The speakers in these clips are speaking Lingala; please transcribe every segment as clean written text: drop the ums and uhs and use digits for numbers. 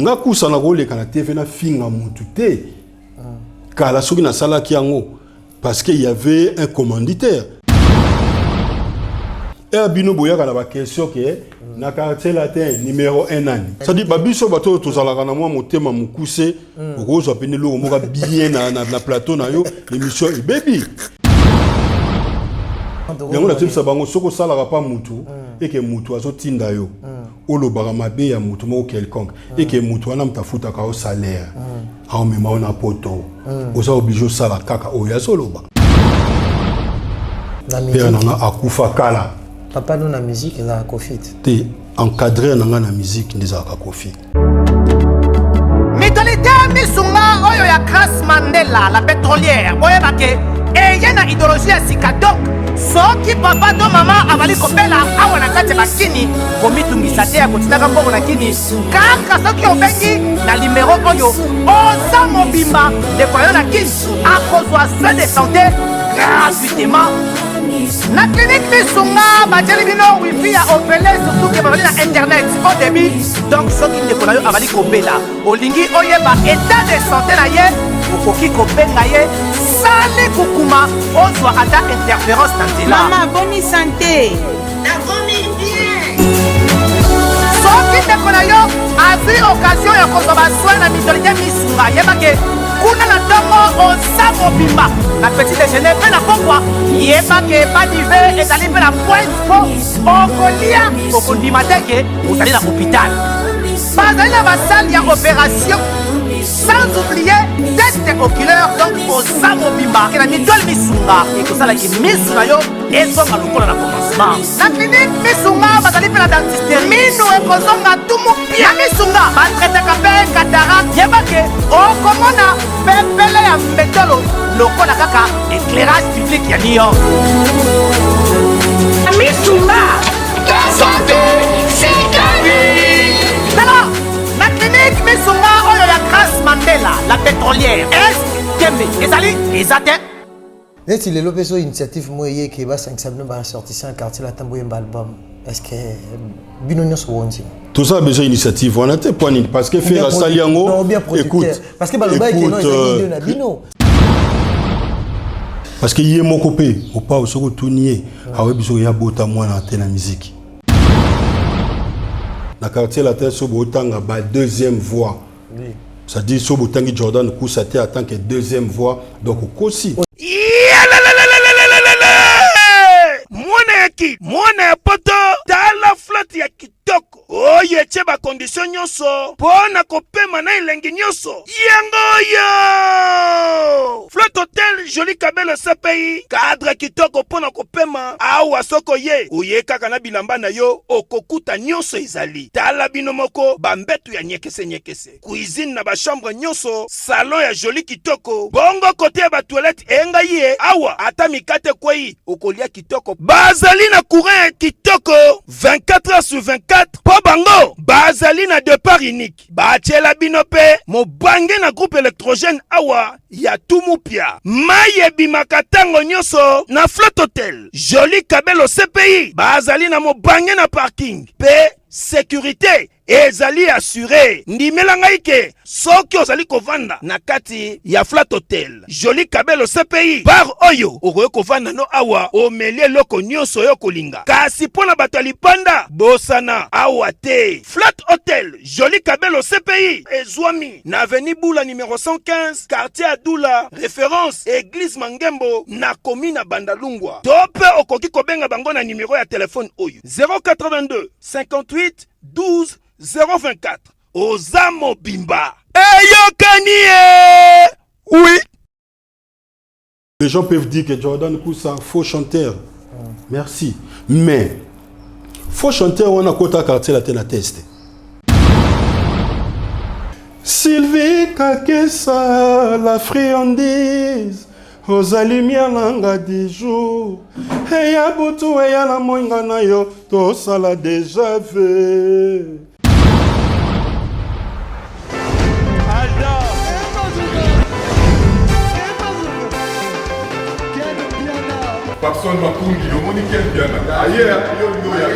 nga kusana koleka na TV na finga mutu te kala soki na sala ki yango parce qu'il y avait un commanditaire et bino boyaka na ba question que na quartier latin numéro 1 nani ça dit babiso bato tozalaka na mwa motema mukuse okozo apene lo moka bien na plateau na yo l'émission baby yango na tshisa bango soko salaka pa mutu et que mutu azotinda yo olobaka mabe ya mutu moko quelconque et que mutu wana mtafuta ka au salaire au mema ona poto oza obligé sala kaka oyo azoloba la musique nanga akufa kala papa nous na musique na Koffi te encadré nanga na musique ndezaka Koffi Mitolite misunga oyo ya Grace Mandela la pétrolière boyeba ke eye na idéologie ya sika donc soki papa to mama avali kopela awa na kati bakini komitungisa te ya kotinaka mbongo na kini kaka soki obengi na numéro oyo oza mobimba ndeko yo na kini akozwa soin de santé gratuitement na clinique misunga batieli bino wifi ya opele surtout ke babali na internet au début donc soki ndeko na yo avali kopela olingi oyeba état de santé na ye okoki kobenga ye sale kukuma ozwa ata interférence na nzela mama boni santé nakomi bien soki ndeko na yo azwi occasion ya kozwa baswin na mitolite misunga yebake kuna na ntongo oza mobimba na petit déjeuner mpe na pokwa yebake badive ezali mpe na pointe po okolia okondima te ke ozali na hôpital bazali na basale ya opération sans oublier test oculaire donc oza mobimba ke na mitole misunga ekosalaki misu na yo ezonga lokola na commencement na clinique misunga bazali mpe na dentiste minu ekozonga tumu pia misunga batretaka mpe cataracte yebake okomona pepele ya mbetolo lokola kaka éclairage public ya New York misunga santé sikani tala na clinique misunga oyo ya Grace Mandela la pétrolière est ezali ezate neti lelo peso initiative moye ke ba 5 bino ba sortissant quartier la tamboye album est-ce que bino nyonso wonzi tout ça a besoin d'initiative on a te point parce que faire saliango écoute parce que baloba ke non ezali na bino parce que yé moko pe o pa osoko tunier awe biso ya bota mwana te na musique na quartier la tête so botanga ba deuxième voix oui ça dit so botangi Jordan Kousate en tant que deuxième voix donc kosi mwana ya poto tala flotte ya kitoko oye che ba condition nyonso pona kopema na elengi nyonso yangoyo flotte hotel joli kabelo CPI cadre kitoko pona kopema awa soko ye oye kaka na bilamba na yo okokuta nyonso ezali tala bino moko bambetu ya nyekese cuisine na ba chambre nyonso salon ya joli kitoko bongo kote ya ba toilette enga ye awa ata mikate kwei okolia kitoko bazali na courant kitoko 24 heures sur 24 po bango bazali na départ unique batiela bino pe mobange na groupe électrogène awa ya tumupia maye bimaka tango nyonso na flotte hotel joli kabelo CPI bazali na mobange na parking pe sécurité ezali assuré ndimela ngai ke soki ozali kovanda na kati ya flat hotel joli kabelo CPI bar oyo okoye kovanda no awa omelie loko nyonso yo kolinga kasi mpona bato alipanda bosana awa te flat hotel joli kabelo CPI ezwami na avenue Bula numéro 115 quartier Adula référence église Mangembo na commune Bandalungwa tope okoki kobenga bango na numéro ya téléphone oyo 082 58 12 024 Ozamo Bimba Eyokanie. Oui. Les gens peuvent dire que Jordan Koussa faux chanteur. Merci. Mais faux chanteur on a quota quartier la tena test. Sylvie Kakessa la friandise aux lumières langa des jours. Et ya butu et ya la moinga na yo to sala déjà vu. Papson Makungi, le monde est bien. Ailleurs, il y a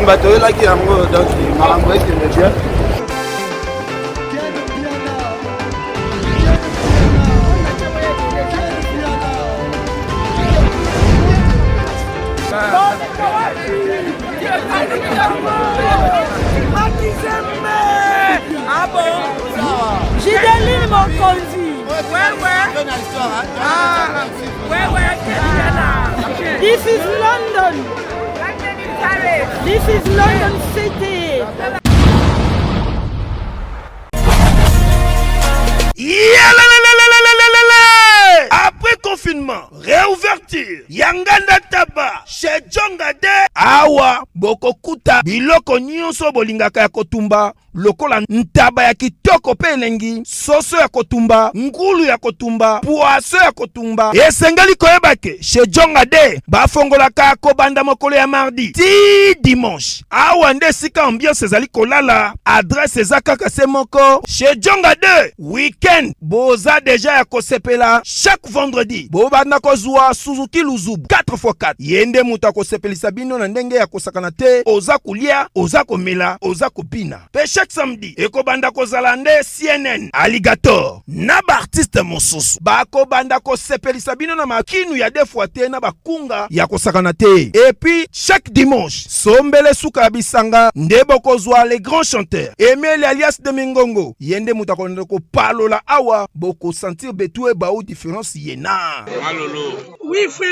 bateau là qui est en haut, donc malambo qui me bien. Ah bon? J'ai donné mon conduit. Ouais. Ah, ouais. This is London. This is London City. Après confinement, réouverture, Yanganda Taba, chez Djongade, Awa, Bokokuta, Biloko Nyonso Bolingaka ya Kotumba, lokola ntaba ya kitoko pe elengi, soso ya kotumba, ngulu ya kotumba, poaso ya kotumba. Esengali koyebake, chez Djongade, bafongolaka kobanda mokolo ya mardi, ti dimanche. Awa nde sika ambiance ezali kolala, adresse ezakaka se moko, chez Djongade, weekend, boza deja ya kosepela, chaque vendredi, bobanda kozwa Suzuki Luzubu, 4x4. Yende muta kosepelisa bino na ndenge ya kosakana te, oza kulia, oza komela, oza kopina. Pe chaque samedi, ekobanda kozala nde CNN, Alligator, na ba artiste mosusu. Bako banda kosepelisa bino na makinu ya defuate na bakunga ya kosakana te. Et puis, chaque dimanche, sombele suka bisanga, nde bokozwa les grands chanteurs. Emile alias de Mingongo, yende muta konde ko palola awa, boko sentir betue baou différence yena. Malolo. Oui, frère.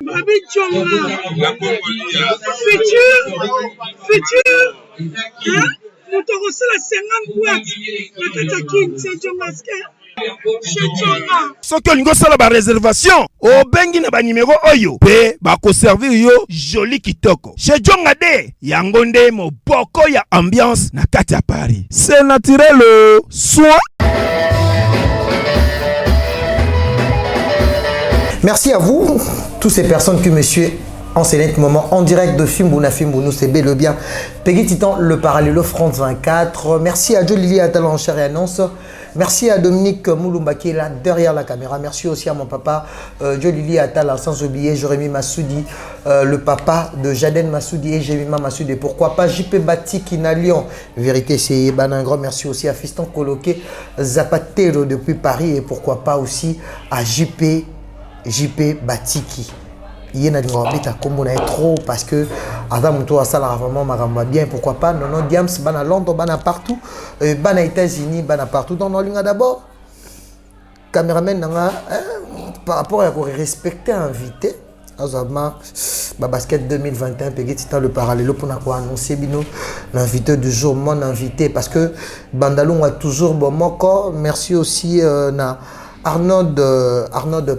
Babi Djonga. Futur. Hein? Nous te recevons la 50 boîtes. La Katakin, c'est Djongaske. Soki olingo sala ba réservation, obengi na ba numéro oyo pe ba ko servir yo joli kitoko. Chez Djongade, yango nde moboko ya ambiance na kati ya Paris. C'est naturel, soit. Merci à vous, toutes ces personnes qui me suivent en ce moment en direct de Fimbouna Fimbounou, c'est bel et bien. Peggy Titan, le Parallèle France 24. Merci à Joe Lili Atala en chair et annonce. Merci à Dominique Moulumba qui est là derrière la caméra. Merci aussi à mon papa Joe Lili Atala, sans oublier Jérémy Massoudi, le papa de Jaden Massoudi et Jérémy Massoudi. Et pourquoi pas JP Bati qui n'a Lyon. Vérité, c'est un grand merci aussi à Fiston Coloqué Zapatero depuis Paris. Et pourquoi pas aussi à JP Batiki. Il y a trop parce que avant mon ça vraiment m'a bien, pourquoi pas non Diams bana Londres bana partout bana États-Unis bana partout dans nos d'abord caméraman par rapport à respecter invité basket 2021 Peggy le Parallèle pour annoncer l'invité du jour, mon invité parce que Bandalon a toujours bon moko. Merci aussi na Arnaud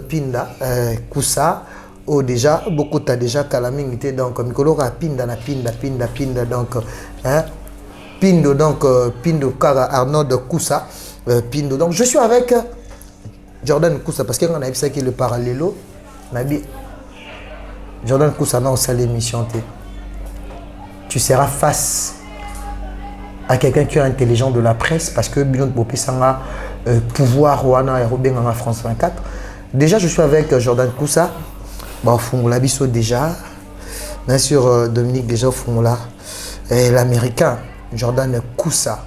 Pinda Koussa. Oh déjà beaucoup t'as déjà calamité donc Mikolo Pinda donc hein Pindo donc Pindo Kara Arnaud Koussa Pindo donc je suis avec Jordan Koussa parce qu'on a vu ça qui est le Parallélo Nabi Jordan Koussa non c'est l'émission tu seras face à quelqu'un qui est intelligent de la presse parce que Binon Bopi Sanga pouvoir Wana et Robin en France 24 déjà je suis avec Jordan Koussa. Bon, Fongola Bisso déjà, bien sûr Dominique déjà Fongola, et l'américain Jordan Koussa,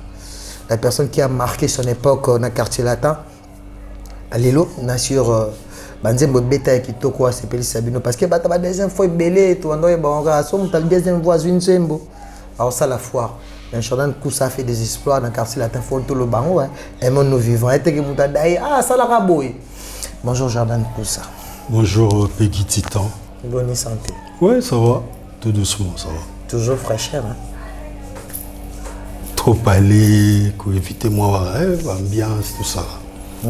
la personne qui a marqué son époque dans le quartier latin, Allélo, bien sûr, Banzembo Beta qui toko c'est Pélis Sabino, parce que la deuxième fois belé, tout en on a la deuxième fois une sembo, alors ça la foire. Jordan Koussa fait des exploits dans le quartier latin, faut tout le bango, et mon nous vivons, et que ah ça la raboye. Bonjour Jordan Koussa. Bonjour Peggy Titan. Bonne santé. Ouais, ça va. Tout doucement, ça va. Toujours fraîcheur, hein? Trop aller, évitez-moi, ambiance, tout ça.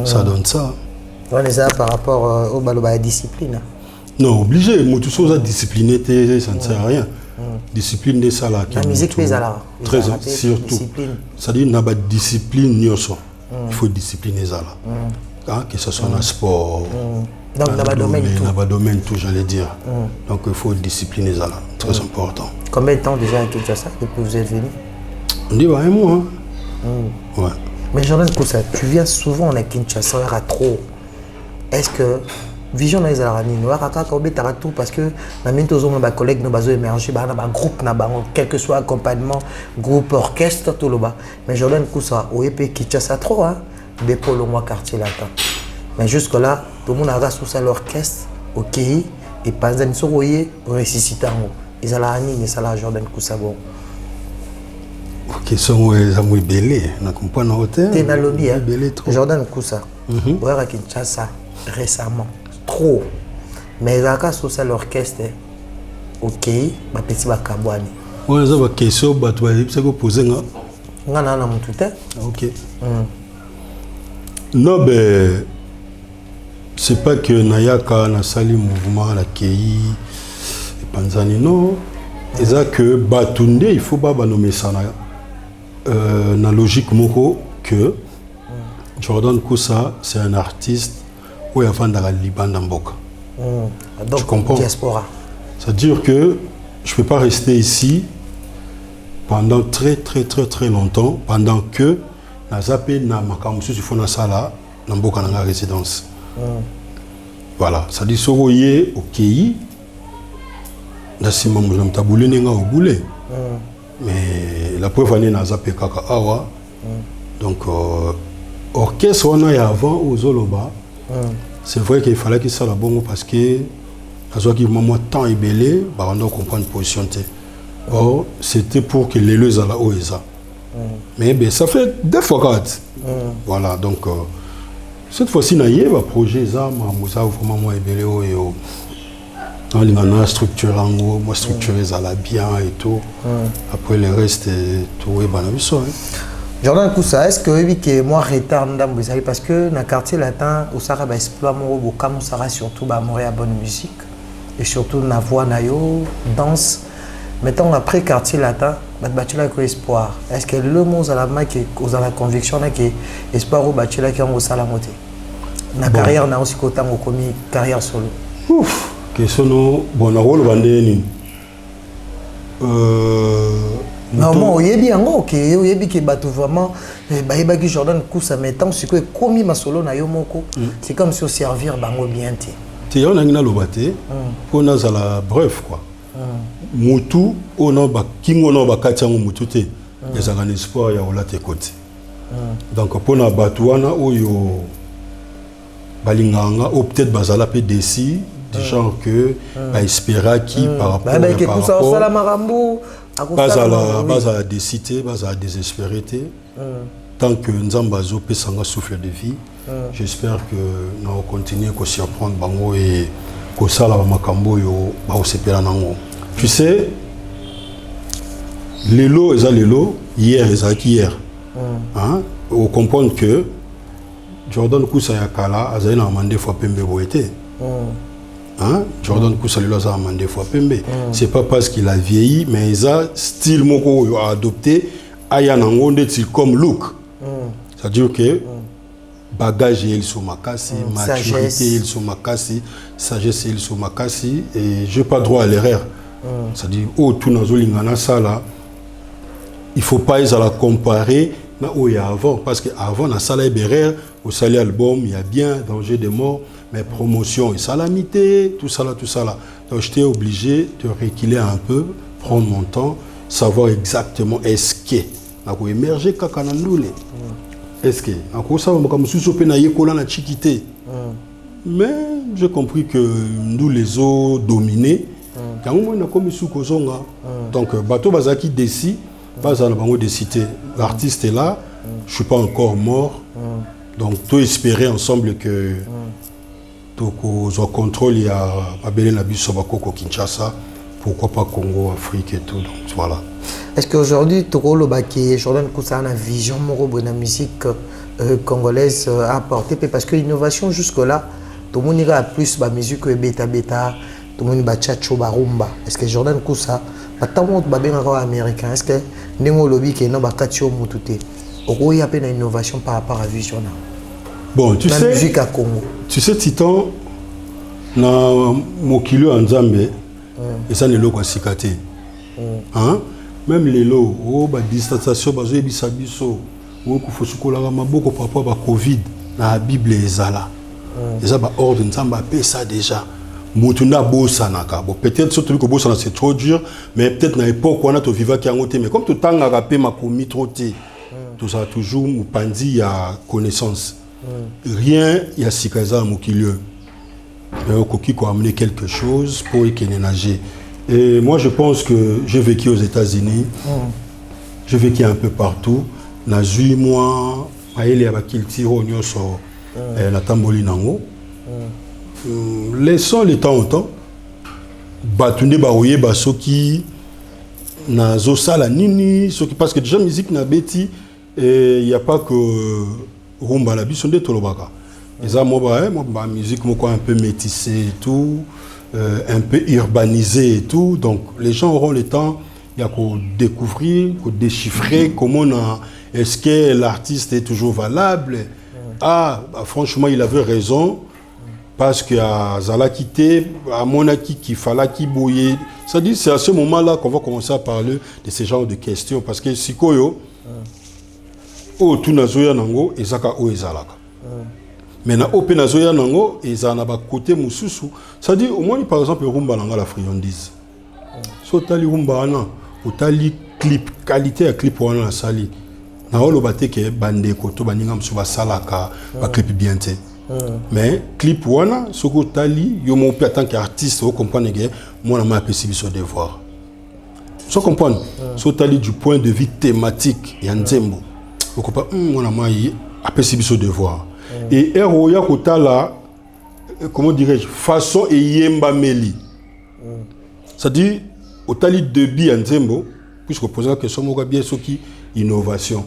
Ça donne ça. On est là par rapport au baloba discipline. Non, obligé. Moi, tout ça, discipliné, ça ne sert à rien. Discipline, c'est ça là. La musique, c'est là. Très surtout. C'est-à-dire, il y a une discipline, il faut discipliner ça là. Que ce soit dans le sport. Donc, dans le domaine tout, j'allais dire. Donc, il faut discipliner ça là. Très important. Combien de temps déjà à Kinshasa depuis que vous êtes venu? On dit, un mois. Ouais. Mais Jordan Koussa, tu viens souvent à Kinshasa à trop. Est-ce que vision na ezala nini wa kaka ko betara tout parce que na minto zo ba collègue no bazo émerger ba na ba groupe na bango quel que soit accompagnement groupe orchestre tout là mais Jordan Kousa OEP Kinshasa trop hein des polo moi quartier latin mais jusque là tout le monde a rassou ça l'orchestre OK et panzani so voyé ressusciter ngo ezala nini ça la Jordan Kousa bon OK sont amoui belé na comprendre hôtel t'es na lobby hein Jordan Kousa à Kinshasa récemment trop mais la casse social l'orchestre OK ba petit ba kabwani on a ba question ba toi c'est ko poser nga na mutute OK non ben c'est pas que Nayaka na sali mouvement la KI et Panzani non et ça que Batunde il faut pas nommer ça na logique moko que Jordan Kousa c'est un artiste où il y a dans la Liban d'Amboka. Donc tu comprends diaspora. C'est-à-dire que je peux pas rester ici pendant très longtemps pendant que na zappé na makamusu su fona sala na mboka na résidence. Voilà, ça dit soroyé au KI na sima mujam tabulé nenga au boulé. Mais la preuve année na zappé kaka awa. Donc orchestre on a avant aux Zoloba. C'est vrai qu'il fallait qu'il soit là bon parce que à ce qui moment temps est belé, bah on doit comprendre position. Or c'était pour que les leux à la OESA. Mais ben ça fait deux fois quatre. Voilà donc cette fois-ci na yé va projet ça ma vraiment moi belé o dans les structure moi structurer ça la bien et tout. Après le reste tout est banabiso. Jordan Kousa, est-ce que moi retard parce que dans le quartier latin, au Sahara, bah, exploit mon robot, comme Sahara, surtout, bah, à bonne musique, et surtout, na voix, nayo, danse. Mettons, après quartier latin, bah, tu l'as espoir. Est-ce que le mot, à la main, qui a la conviction, que espoir, bah, tu l'as qui en la moitié. Na carrière, na aussi qu'autant, on commis carrière solo. Ouf, question, bon, na rôle, bandé, non, moi, il y a bien, ok, il y a bien que vraiment, bah, Jordan Kousa, mais tant que commis ma solo na yomoko, c'est comme si on servir bango bien té. Tu on a une lobate, on a la bref quoi. Mutu, on a ba kingo na ba katiango mutu té. Les a un espoir ya ola te côté. Donc pour na batuana oyo balinganga ou peut-être bazala pe desi, du genre que ba espéra qui par rapport base à la décité, base à la désespérité. Tant que Nzambazo peut s'en souffler de vie, j'espère que nous allons continuer à surprendre Bango et que ça la makambo yo ba osepela nango. Tu sais, les lots hier hier. Hein? On comprend que Jordan Kousa Yakala a demandé fois Pembe Boete. Hein? Jordan Kousa a demandé fois Pembe. C'est pas parce qu'il a vieilli, mais il a style moko a adopté ayanango comme look. C'est-à-dire que bagage il sont makasi, maturité il sont makasi, sagesse il sont makasi et je pas droit à l'erreur. C'est-à-dire oh tout nazolingana ça là, il faut pas la comparer na où il y a avant parce que avant na sala erreur au sali album il y a bien danger de mort mais promotion et salamité tout ça là. Donc j'étais obligé de reculer un peu, prendre mon temps, savoir exactement est-ce que na ko émerger kakanandoule. Est-ce que encore ça on comme sous pe na yekola na chikité. Mais j'ai compris que nous les eaux dominés quand on a comme sous kozonga. Donc bateau bazaki décide base à la bango de cité. L'artiste est là, je suis pas encore mort. Donc tout espérer ensemble que tout au contrôle il y a Babelé Nabiso Bakoko Kinshasa, pourquoi pas Congo, Afrique et tout. Donc voilà. Est-ce qu'aujourd'hui, Tokolo Baki, Jordan Kousa a une vision de la musique congolaise à apporter? Parce que l'innovation jusque-là, tout le monde a plus de musique que beta, tout le monde a chacho, rumba. Est-ce que Jordan Kousa, tant que américain, est-ce que Nengo Lobby qui est non Bakatio Mutute, il y a une innovation par rapport à vision? Bon, tu sais, musique à Congo. Tu sais, Titan, na Mokilo en Zambie, et ça n'est pas quoi sikate. Hein? Même les lots, oh, bah, distanciation, bah, bisabiso, oh, kufosukola maboko papa ba Covid, na Bible ezala. Et ça, ordre, Nzamba paye ça déjà. Moutuna Bossanaka. Bon, peut-être surtout que Bossana c'est trop dur, mais peut-être dans l'époque où on a tout vivant qui a monté. Mais comme tout le temps, on a rappelé ma commis trop té. Tout ça, toujours, Moupandi, il y a connaissance. Rien, il y a Sikaza Moukilieu. Mais au Koki, qu'on a amené quelque chose pour y nager. Et moi, je pense que j'ai vécu aux États-Unis. J'ai vécu un peu partout. Nazui, moi, il y a qui tiro sur la tamboli nango. Laissons le temps au temps. Batunde barouye basoki nazo sala nini soki parce que déjà musique na beti il y a pas que rumba la bisonde tolobaka. Eza moi musique moko un peu métissée et tout, un peu urbanisée et tout, donc les gens auront le temps il y a qu'à découvrir, qu'à déchiffrer comment est-ce que l'artiste est toujours valable. Ah, bah, franchement, il avait raison. Parce que à Zala quitté, à Monaki qui fallait qui bouillait. C'est-à-dire c'est à ce moment-là qu'on va commencer à parler de ce genre de questions. Parce que si koyo, oh tout nazoya nango ezaka o ezalaka. Maintenant au pe nazoya nango ezana ba côté mususu. C'est-à-dire au moins par exemple rumba nanga la friandise. So tali rumba ana, otali clip qualité à clip wana na sali. Na olo bateke bande koto baninga msuba salaka ba clip bien té. Mais clip wana soko tali yo mon en tant qu'artiste vous comprenez que moi na ma possible sur devoir so comprendre so tali du point de vue thématique ya nzembo vous comprenez moi na ma a possible sur devoir et ero ya kotala comment dirais-je façon et yemba meli c'est-à-dire au tali débit ya nzembo puisque poser la question moi bien soki innovation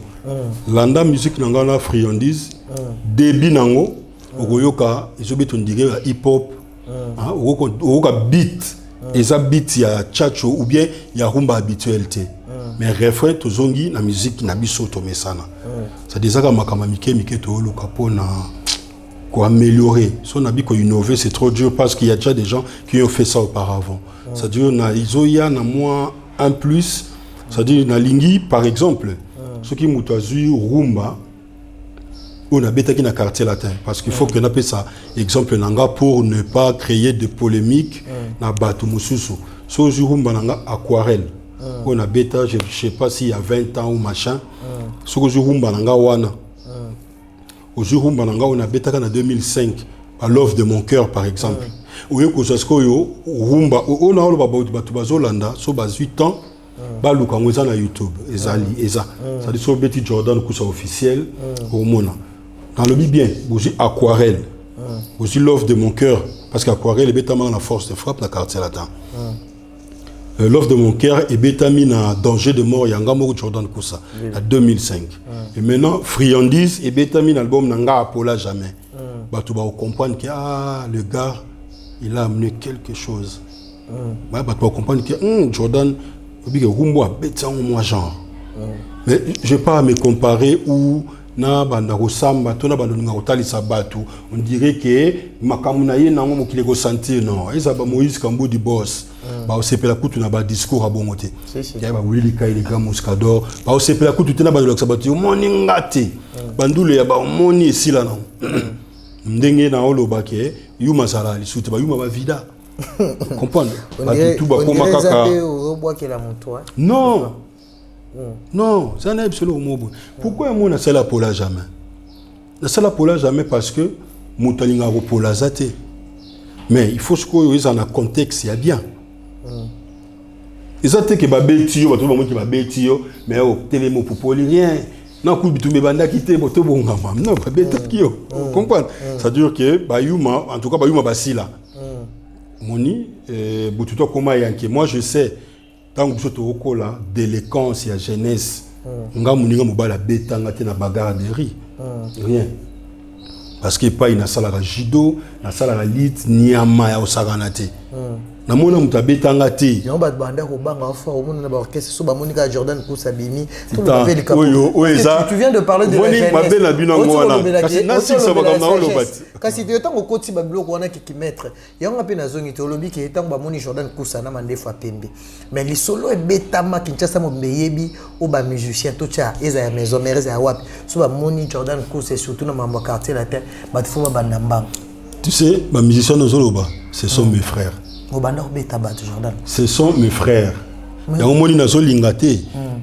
landa musique nangana friandise débit nango okoyoka ezobeto ndire ya hip hop okoka beat eza beat ya chacho ou bien ya rumba habituel te mais refrain tozongi na musique na biso tomesana ça désaka makama mike to loka pona ko améliorer so na bi ko innover c'est trop dur parce qu'il y a déjà des gens qui ont fait ça auparavant ça dire na izoya na moi un plus ça dire na lingi par exemple ce qui mutazui rumba on a bêta qui na quartier latin parce qu'il faut que on appelle ça exemple nanga pour ne pas créer de polémique na batu mususu so rumba nanga aquarelle on a bêta je sais pas s'il y a 20 ans ou machin so rumba nanga wana au rumba nanga on a bêta en 2005 à l'offre de mon cœur par exemple ou yo kosasko yo rumba on a olo batu bazolanda so bas 8 ans ba lukango za na YouTube ezali eza ça dit so beti Jordan kusa officiel au mona dans le bien, vous aquarelle, vous l'offre de mon cœur, parce qu'aquarelle est bétamine la force de frappe la quartier latin. L'offre de mon cœur est bétamine à danger de mort Yangamo Jordan Kousa en 2005. Et maintenant friandise et bétamine album nanga Apola jamais. Bah tu vas comprendre que le gars il a amené quelque chose. Bah tu vas comprendre que Jordan il rumbo a bétamine moi genre. Mais je vais pas me comparer ou na banda kosamba to na banda kotalisa batu on dirait que makamuna ye nango mokile ko sentir non eza ba Moïse Kambo du boss ba osepela kutu na ba discours a bongote ya ba wili kai les gars muscador ba osepela kutu tena ba loksa batu moni ngate bandule ya ba moni esila na ndenge na oloba ke yuma sala lisuti ba yuma ba vida comprendre ba tout ba koma kaka non. Non, ça n'est absolument pas. Pourquoi on a cela pour la jamais? On a cela pour la jamais parce que Moutalinga pour la zate. Mais il faut que dans un contexte, il y a bien. Les zate qui babetio, tout le monde qui babetio, mais au télémo pour poli rien. Non, coup bitumé banda quitté, boto bonga mam. Non, babetio. Comprendre? Ça dure que bayuma, en tout cas bayuma basila. Moni, botuto koma yanke. Moi je sais. Tant que tu as là, délinquance et jeunesse, on a la bétanga na bagarre de riz. Rien. Parce que pas une salle à judo, une salle à lit, ni à maya au saganate. Na mona muta bétanga te. Yon bat banda ko banga fort, on a orchestre so ba Monica Jordan pour Sabimi. Tu viens de parler de la jeunesse. Kasi tu tango koti ba bloko wana ki mettre. Yon ngape na zongi tolobi ki tango ba Moni Jordan kusana mande fa pembe. Mais li solo e betama Kinshasa mo beyebi o ba musicien to cha eza ya maison mère eza wapi. So ba Moni Jordan kusa surtout na mambo quartier latin, ba fo ba bandamba. Tu sais, ma musicien Nozoloba, ce sont mes frères. Ce sont mes frères. Il y a un moment où Lingate,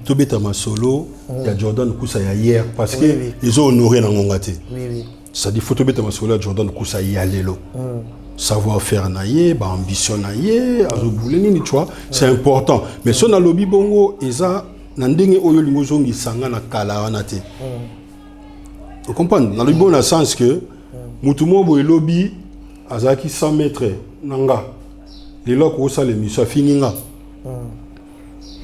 tu bêta ma solo, il y a Jordan Kousa hier parce que ils ont honoré dans Ngongate. Ça dit faut tu bêta ma solo Jordan Kousa hier lelo. Savoir faire naïe, ambition naïe, azobouleni, tu vois, c'est important. Mais si on a lobby bongo, eza nandenge oyo lingozongi sanga na kala wanate. Vous comprenez? Dans le bon sens que mutumo boy lobby azaki 100 mètres nanga. Les locs où ça l'émission fininga.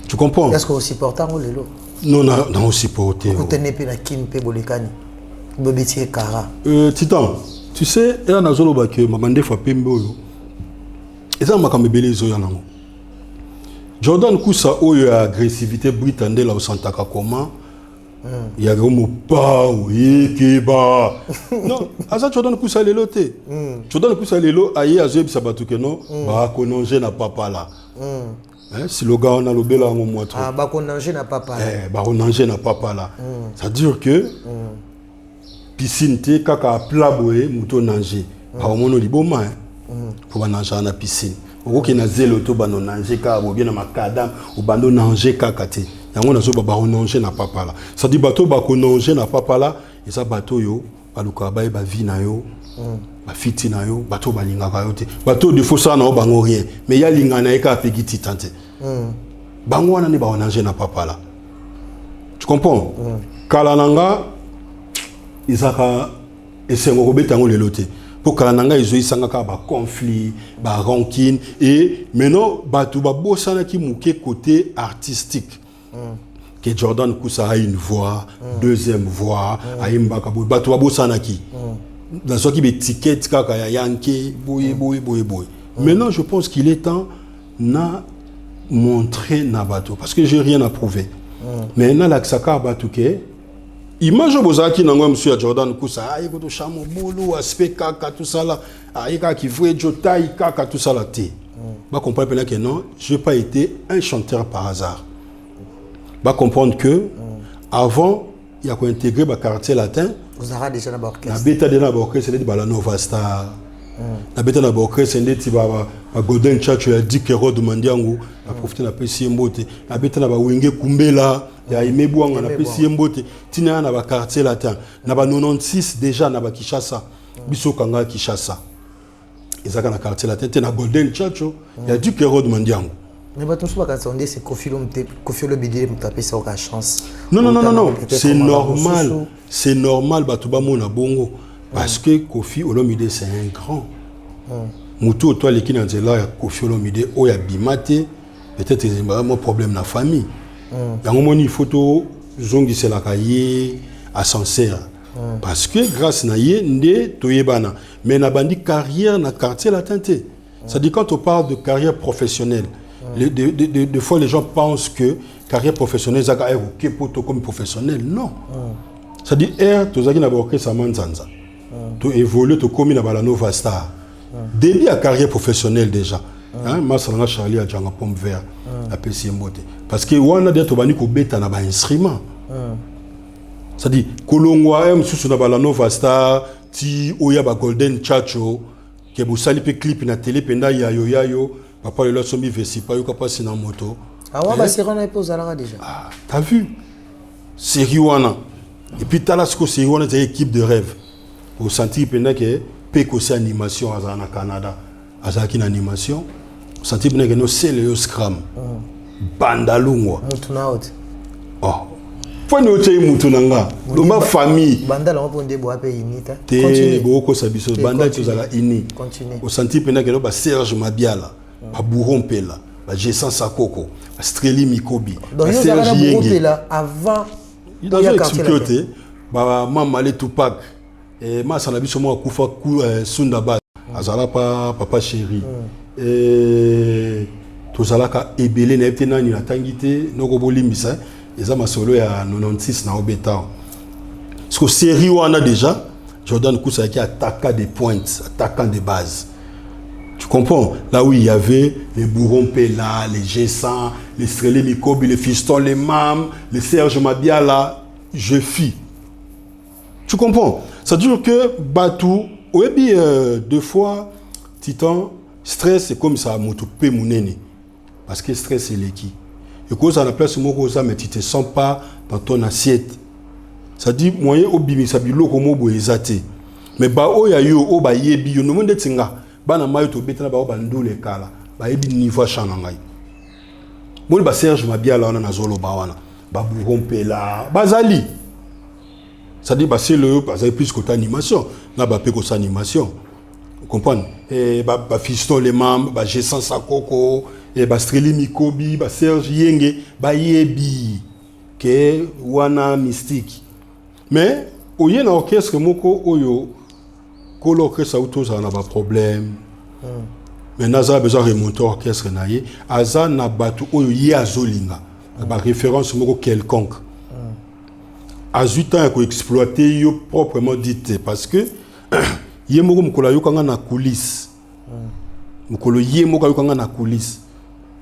Tu comprends? Est-ce que vous supportez les lots? Non, non, supporté. Vous tenez pas la kimpe bolikani. Bobetier Kara. Titan, tu sais, il y a un zolo que mamande fois pembo. Et ça m'a comme belé zoya nango. Jordan Kousa oyo agressivité britannique là au Santa Kakoma. Il y a un mot pas oui keba. Non, asa Jordan Kousa lelo te. Jordan Kousa lelo aye azob sabatu que non, ba kononger na papa là. Si le gars on a le bel en moi trop. Ah, bah kononger na papa là. Bah kononger na papa là. Ça veut dire que piscine te kaka plat boé mouton nager. Ba au mono liboma pour nager na piscine. Oko ki na zelo to ba no nager ka bo bien na makadam ou bando nager kaka te. Yango na zo ba kononger na papa là. Ça dit bateau ba kononger na papa là et ça bateau yo ba luka ba ba vie na yo. Ba fiti na yo bateau ba linga ka yo te. Bateau de fossa na bango rien. Mais ya linga na eka pegiti tante. Bango wana ne ba kononger na papa là. Tu comprends? Kalananga Isaka et c'est un robet tango le loté. Pour Kalananga ils ont isanga ka ba conflit, ba rancune et maintenant bateau ba bossana ki mouké côté artistique. Que Jordan Kousa a une voix, deuxième voix, a une bakabo, bateau ba bossana ki. Dans ce qui est étiquette kaka ya yanké, boy. Maintenant je pense qu'il est temps na montrer na bateau parce que j'ai rien à prouver. Maintenant la ksaka bateau ke image bozaki nango monsieur Jordan Kousa ayi ko to chamo bolo aspect kaka tout ça là ayi ka ki voye jotai kaka tout ça là té. Ba comprendre que non, je n'ai pas été un chanteur par hasard. Ba comprendre que avant il y a quoi intégrer ba quartier latin. Vous avez déjà dans l'orchestre. La bêta de la orchestre c'est la Nova Star. La bêta de la orchestre c'est des ba Golden Church ya Dick Road Mandiango, a profiter na pesi mbote. La bêta na ba Wenge Kumbela ya Imebuanga na pesi mbote. Tina na ba quartier latin. Na ba 96 déjà na ba Kinshasa. Biso kanga Kinshasa. Ezaka na quartier latin na Golden Church ya Dick Road Mandiango. Mais bah, tout ça, quand on dit c'est Kofi Olomide, me taper ça aucun chance. Non. C'est normal. C'est normal, Batouba Mona Bongo. Parce que Kofi Olomide, c'est un grand. Moutou, toi, les Kinanzela, Kofi Olomide, Oya Bimate, peut-être qu'il y a un problème dans la famille. Il y a un moment, il faut que Zongi se la cahier à Sancerre. Parce que grâce à Naye, Nde, Toyebana. Mais na bandi carrière na quartier latin. Ça dit quand on parle de carrière professionnelle, des fois les gens pensent que carrière professionnelle c'est un poto comme professionnel. Non. Ça dit tu as dit ça manzanza. Tu évolues tu comme na Nova Star. Début à carrière professionnelle déjà. Hein, Masalanga Charlie a Djanga Pomme Vert à PC Mbote. Parce que on a des tobani ko beta na ba instrument. Ça dit kolongwa m susu na ba Nova Star ti oya ba Golden Chacho ke bu sali pe clip na télé penda yayo. Papa le sombi vesti pas yo kapasi na moto. Ah ouais, bah c'est on a posé là déjà. Ah, t'as vu? Seriwana. Et puis t'as là ce que Seriwana c'est équipe de rêve. Au sentir pendant que Peko c'est animation à Zana Canada. À Zaki animation. Au sentir pendant que nous c'est le scrum. Bandalungwa. Moutunaout. Oh. Faut nous tey moutunanga. Dans ma famille. Bandal on peut ndebo apé inita. Continue. Beaucoup ça biso. Bandal tu zala ini. Continue. Au sentir pendant que nous ba Serge Mabiala. Ba Bourrompela, ba Jessan Sakoko, ba Streli Mikobi, ba Serge Yenge avant il a expliqué ba Mamale Tupac et ma sana biso mo kufa ku Sundaba azala pa papa chéri et tozalaka ebele na ete nani na tangité noko bolimbisa eza masolo ya 96 na obeta parce que série wana déjà Jordan Kousa qui attaquant des pointes, attaquant des bases. Tu comprends? Là où il y avait les Bourrompela, les G100, les Strelé Mikobi, les Fiston, les Mam, les Serge Mabiala, je fis. Tu comprends? Ça veut dire que Batou, Oui, deux fois, Titan, stress, c'est comme ça, mon tout peut mounene. Parce que stress, c'est l'équipe. Et quand ça a la place, mais tu ne te sens pas dans ton assiette. Ça dit, moyen, au bimi, ça dit, l'eau, comme au exaté. Mais, bah, oh, ya yo, oh, bah, yebi, yo, no monde tinga, bah, na mayo, to betana, bah, oh, bah, ndo, les kala, bah, yebi, niveau, chanangai. Bon, bah, Serge, ma bien, là, on a zolo, bah, wana, bah, bourrompe, là, bah, zali. Ça dit, bah, c'est le, bah, ça plus que animation. Là, bah, peu que animation. Vous comprenez? Et, bah, fiston, les membres, bah, G100 Sakoko, et, bah, Streli Mikobi, bah, Serge Yenge, bah, yebi, que, wana, mystique. Mais, au y a un orchestre, moko, oyo, que l'orchestre a autour, ça n'a pas de problème. Mais, Naza a besoin de remonter l'orchestre, naïe. Aza n'a pas tout, oyo, y a zolinga. Bah, référence, moko, quelconque. À 8 ans, il faut exploiter proprement dit. Parce que, il y a des gens qui coulisses. Il y a des gens qui coulisses.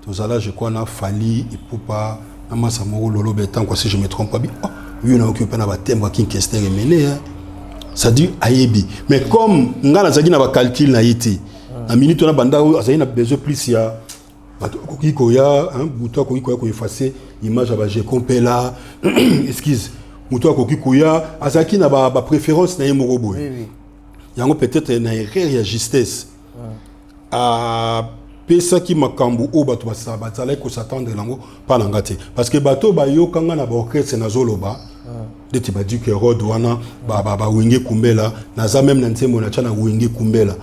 Tout ça, je crois, qu'il a fallu, et pour pas, si je ne me trompe pas, oui, on a occupé un thème qui est mené. Ça dit, aïebi. Mais comme, on a un calcul, en minute, on a besoin de plus, il y a effacer l'image, j'ai compris là, excuse. Moutou Kokikuya, Azaki n'a pas préférence na yemorobo. Il y a peut-être une erreur de justesse. À pesa qui makambu o bato basala ko s'attendre lango pas ngate parce que bato ba yo kanga na ba orchestre na zoloba de ti ba dit que Rod wana ba wenge kumbela na za même na ntembo na chana wenge kumbela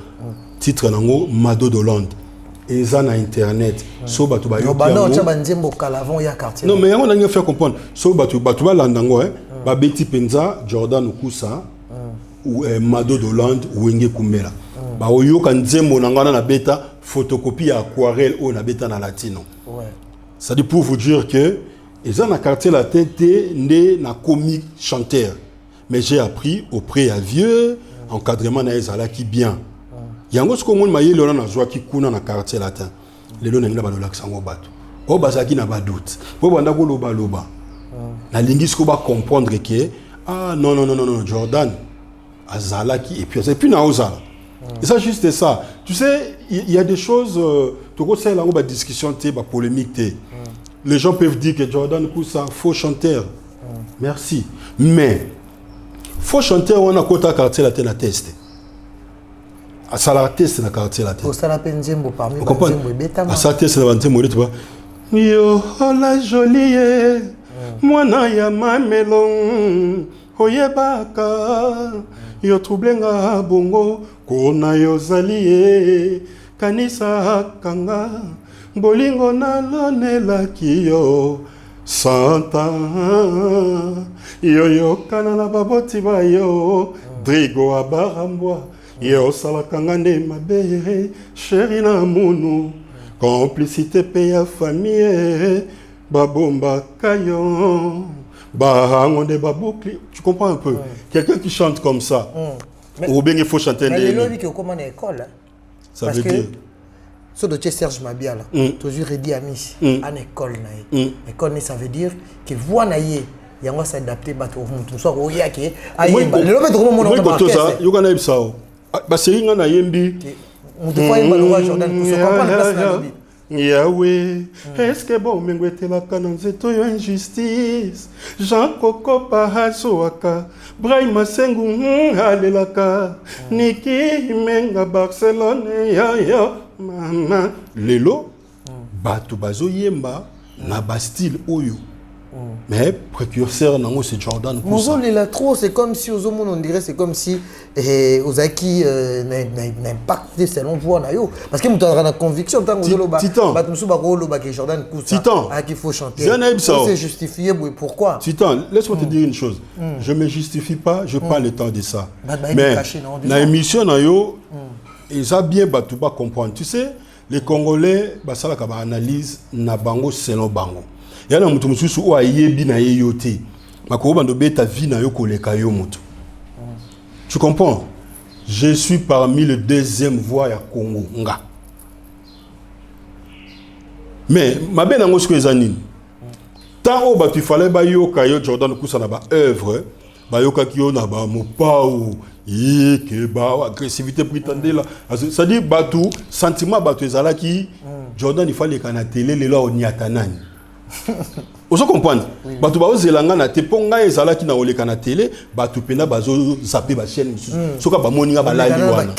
titre nango Mado de Hollande et ça na internet so bato ba yo non ba nzembo kalavon ya quartier non mais yango na faire comprendre so bato ba landango ba beti penza Jordan Okusa ou Mado de Hollande wenge kumbela ba oyo kan nzembo na ngana na beta photocopie à aquarelle ou na beta na latino. Ouais. Ça dit pour vous dire que ils ont un quartier latin né na comique chanteur. Mais j'ai appris auprès à vieux encadrement na ezala qui bien. Yango ce que mon maye le na joie qui kuna na quartier latin. Les lo na ngina ba lo laksango bato. O bazaki na ba doute. O banda ko loba loba. Na lingis ko ba comprendre que ah non Jordan azala qui et puis na ozala. Et ça, juste ça. Tu sais, il y a des choses, tu sais, là, on va discussion, polémique. Les gens peuvent dire que Jordan Koussa, faux chanteur. Merci. Mais, faux chanteur, on a quota quartier la tête à test. À ça, la test, la quartier la tête. Pour ça, la peine, j'aime parmi les gens. À ça, test, la vente, tu vois. Yo, la jolie, moi, na ya ma melon, oyebaka. Yo troublenga bongo kona yo zalie kanisa kanga bolingo na lonela kiyo santa yo kana na baboti bayo drigo abarambwa yo sala kanga nde mabe chéri na munu complicité pe ya famille babomba kayo. Tu comprends un peu? Ouais. Quelqu'un qui chante comme ça, ou bien il faut chanter. Mais il y a comment à l'école. Ça veut dire. Ce de Serge Mabia là, toujours dit amis, en école école ça veut dire que voix naïe, il y a s'adapter bateau tout ça au yaki. Le le trop mon nom de ça. You gonna have ça. Bah c'est rien na yembi. On te fait une loi Jordan pour se comprendre. Yahweh, est-ce que bon mengwete la kananzeto yo injustice? Jean Coco Pahasoaka, Brahima Sengu Halelaka, Niki Menga Barcelone, ya mama. Lelo, Batu Bazo Yemba, na Bastille Oyo. Mais précurseur nango c'est Jordan Koussa. Mozo là trop c'est comme si aux hommes on dirait c'est comme si Ozaki n'impacte selon voix na yo parce que mutu na conviction tant que lo ba bat musu ba ko lo ba que Jordan Koussa a qu'il faut chanter. C'est justifié pourquoi? Titan, laisse-moi te dire une chose. Je me justifie pas, je pas le temps de ça. Mais na émission na yo ils a bien batu pas comprendre. Tu sais les Congolais ba sala ka ba analyse na bango selon bango. Il y a un mutu mususu ou ayebi na yeyote. Makoko bando beta vie na yo koleka yo mutu. Tu comprends? Je suis parmi le deuxième voix ya Congo nga. Mais ma benango ce que zanine. Tant au batu fallait ba yo kayo Jordan Koussa na ba œuvre bayoka ki ona ba mopao que ba agressivité prétendée là ça dit batu sentiment batu ezala ki Jordan il fallait kana télé les lois ni atanani oso comprendre batu ba ozelanga na te ponga ezala ki na oleka na télé batu pena bazo zapper ba chaîne soka ba moninga ba lali wana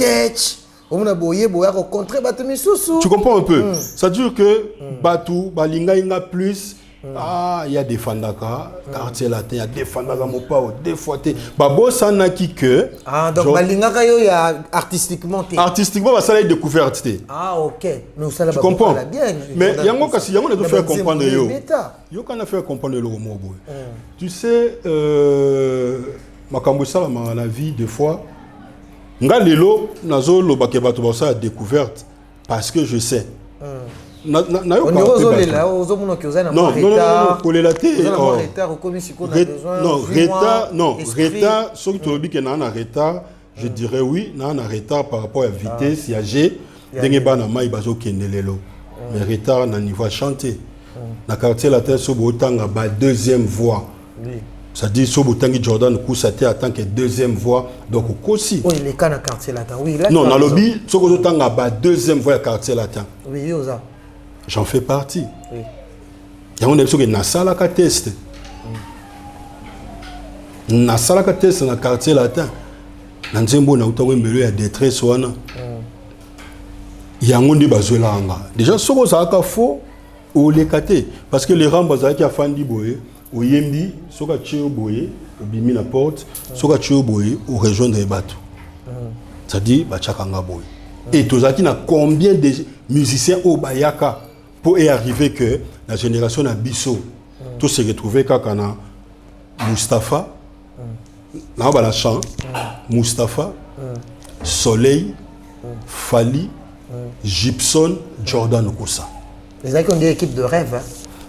on a boyé boya au contraire batu misusu. Tu comprends un peu ça veut dire que batu balinga inga plus. Ah, il y a des fandaka, quartier latin, il y a des fandaka, mon pas, des fois, babo sana qui que. Ah, donc, balingaka yo y a artistiquement. Artistiquement, ça l'a découverte. Ah, ok. Mais ça tu comprends? Mais yango kasi yango na doit faire comprendre yo. Yo kana faire comprendre le mot boy. Tu sais, makambo sala ma la vie des fois. Nga lelo nazo lo bakeba to ba ça découverte parce que je sais. Non, retard, sauf que tu as un retard, je dirais oui, un retard par rapport à la vitesse, siager, mais retard, na niveau chanter. Na quartier latin, sur la deuxième voix. Ça dit sur Botangi Jordan Koussaté en tant que deuxième voix, donc aussi. Oui, les cas dans quartier latin, oui. Non, dans le lobby, sur la deuxième voix quartier latin. Oui, ça. J'en fais partie. Oui. Et on a besoin de Nassala ka test. Nassala ka test dans le quartier latin. Nanzembo na utawe mbelo ya détresse wana. Yango ndi bazola anga. Déjà soko za ka faux ou les kate parce que les ramba za ki afandi boye, oyembi soka chio boye, obimi na porte, soka chio boye ou rejoindre les bateaux. Ça dit ba chakanga boye. Et tozaki na combien de musiciens au bayaka pour y arriver que la génération Nabiso, tout se retrouvé quand on a Mustapha, là on a la chant, Mustapha, Soleil, Fali, Gibson, Jordan Okosa. Les gens ont des équipes de rêve. Hein?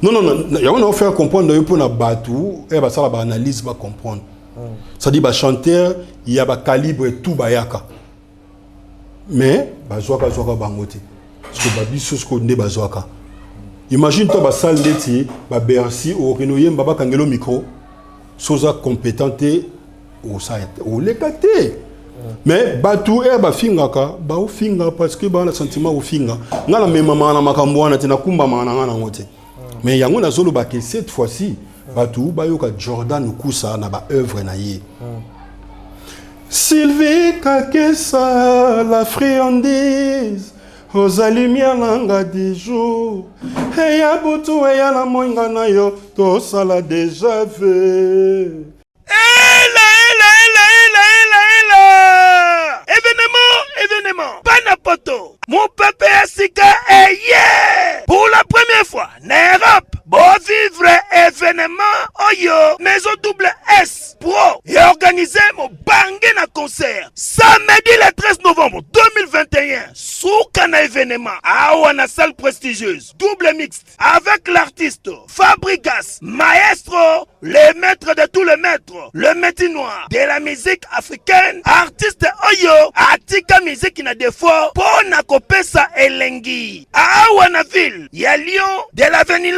Non, on a fait comprendre pour na batou, et bah ça la analyse va comprendre. Ça dit bah chanteur, il y a bah calibre tout bayaka. Mais bah zoaka bangote. Parce que Babiso ce qu'on est bah zoaka. Imagine toi, salle d'été, Bercy, au Renoyer, Baba Kangelo micro, soza compétente, au l'écaté. Mais Batou et Bafingaka, Bao Finga, parce que Bana sentiment au Finga, n'a la même maman à Makamboana, Tina Kumba Manana Mote. Mais Yango na Zolo Baké, cette fois-ci, Batou, Bayoka Jordan Koussa, n'a pas œuvre naïe. Sylvie Kakessa, la friandise. Ozali mialanga des jours et ya butu et ya la moinga na yo to sala déjà vu. Événement Panapoto mon papa Asika est hier pour la première fois en Europe. Bon vivre événement Oyo Maison double S Pro et organiser mon bangé na concert samedi le 13 novembre 2021 sous Kana événement à la salle prestigieuse double mixte avec l'artiste Fabrigas Maestro, le maître de tous les maîtres, le métier noir de la musique africaine, artiste Oyo Atika musique na défaut pour na kopesa elengi à Wanaville ya Lyon de l'avenir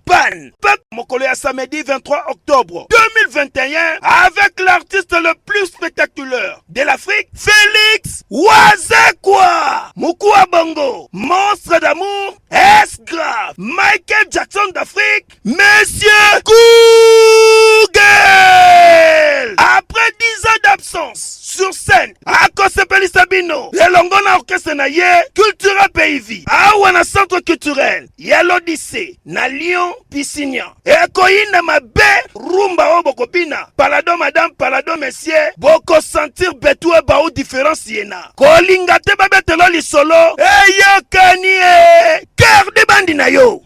Ban. Pep Mokolo ya samedi 23 octobre 2021 avec l'artiste le plus spectaculaire de l'Afrique, Félix Wazekwa. Mukua Bongo, monstre d'amour, S-Grave, Michael Jackson d'Afrique, Monsieur Google. Après 10 ans d'absence sur scène, à Kosepeli Sabino, et Longona Orchestre na ye, Cultura Pays Awana Centre Culturel, y'a l'Odyssée, na Lyon, Pissignan, et Koyina Mabe, Rumba Obokopina, Palado Madame, Palado Messieurs, Boko sentir Betou et Bao différence yena. Kolinga te babetelo li solo, et yo kanye, cœur de bandina yo.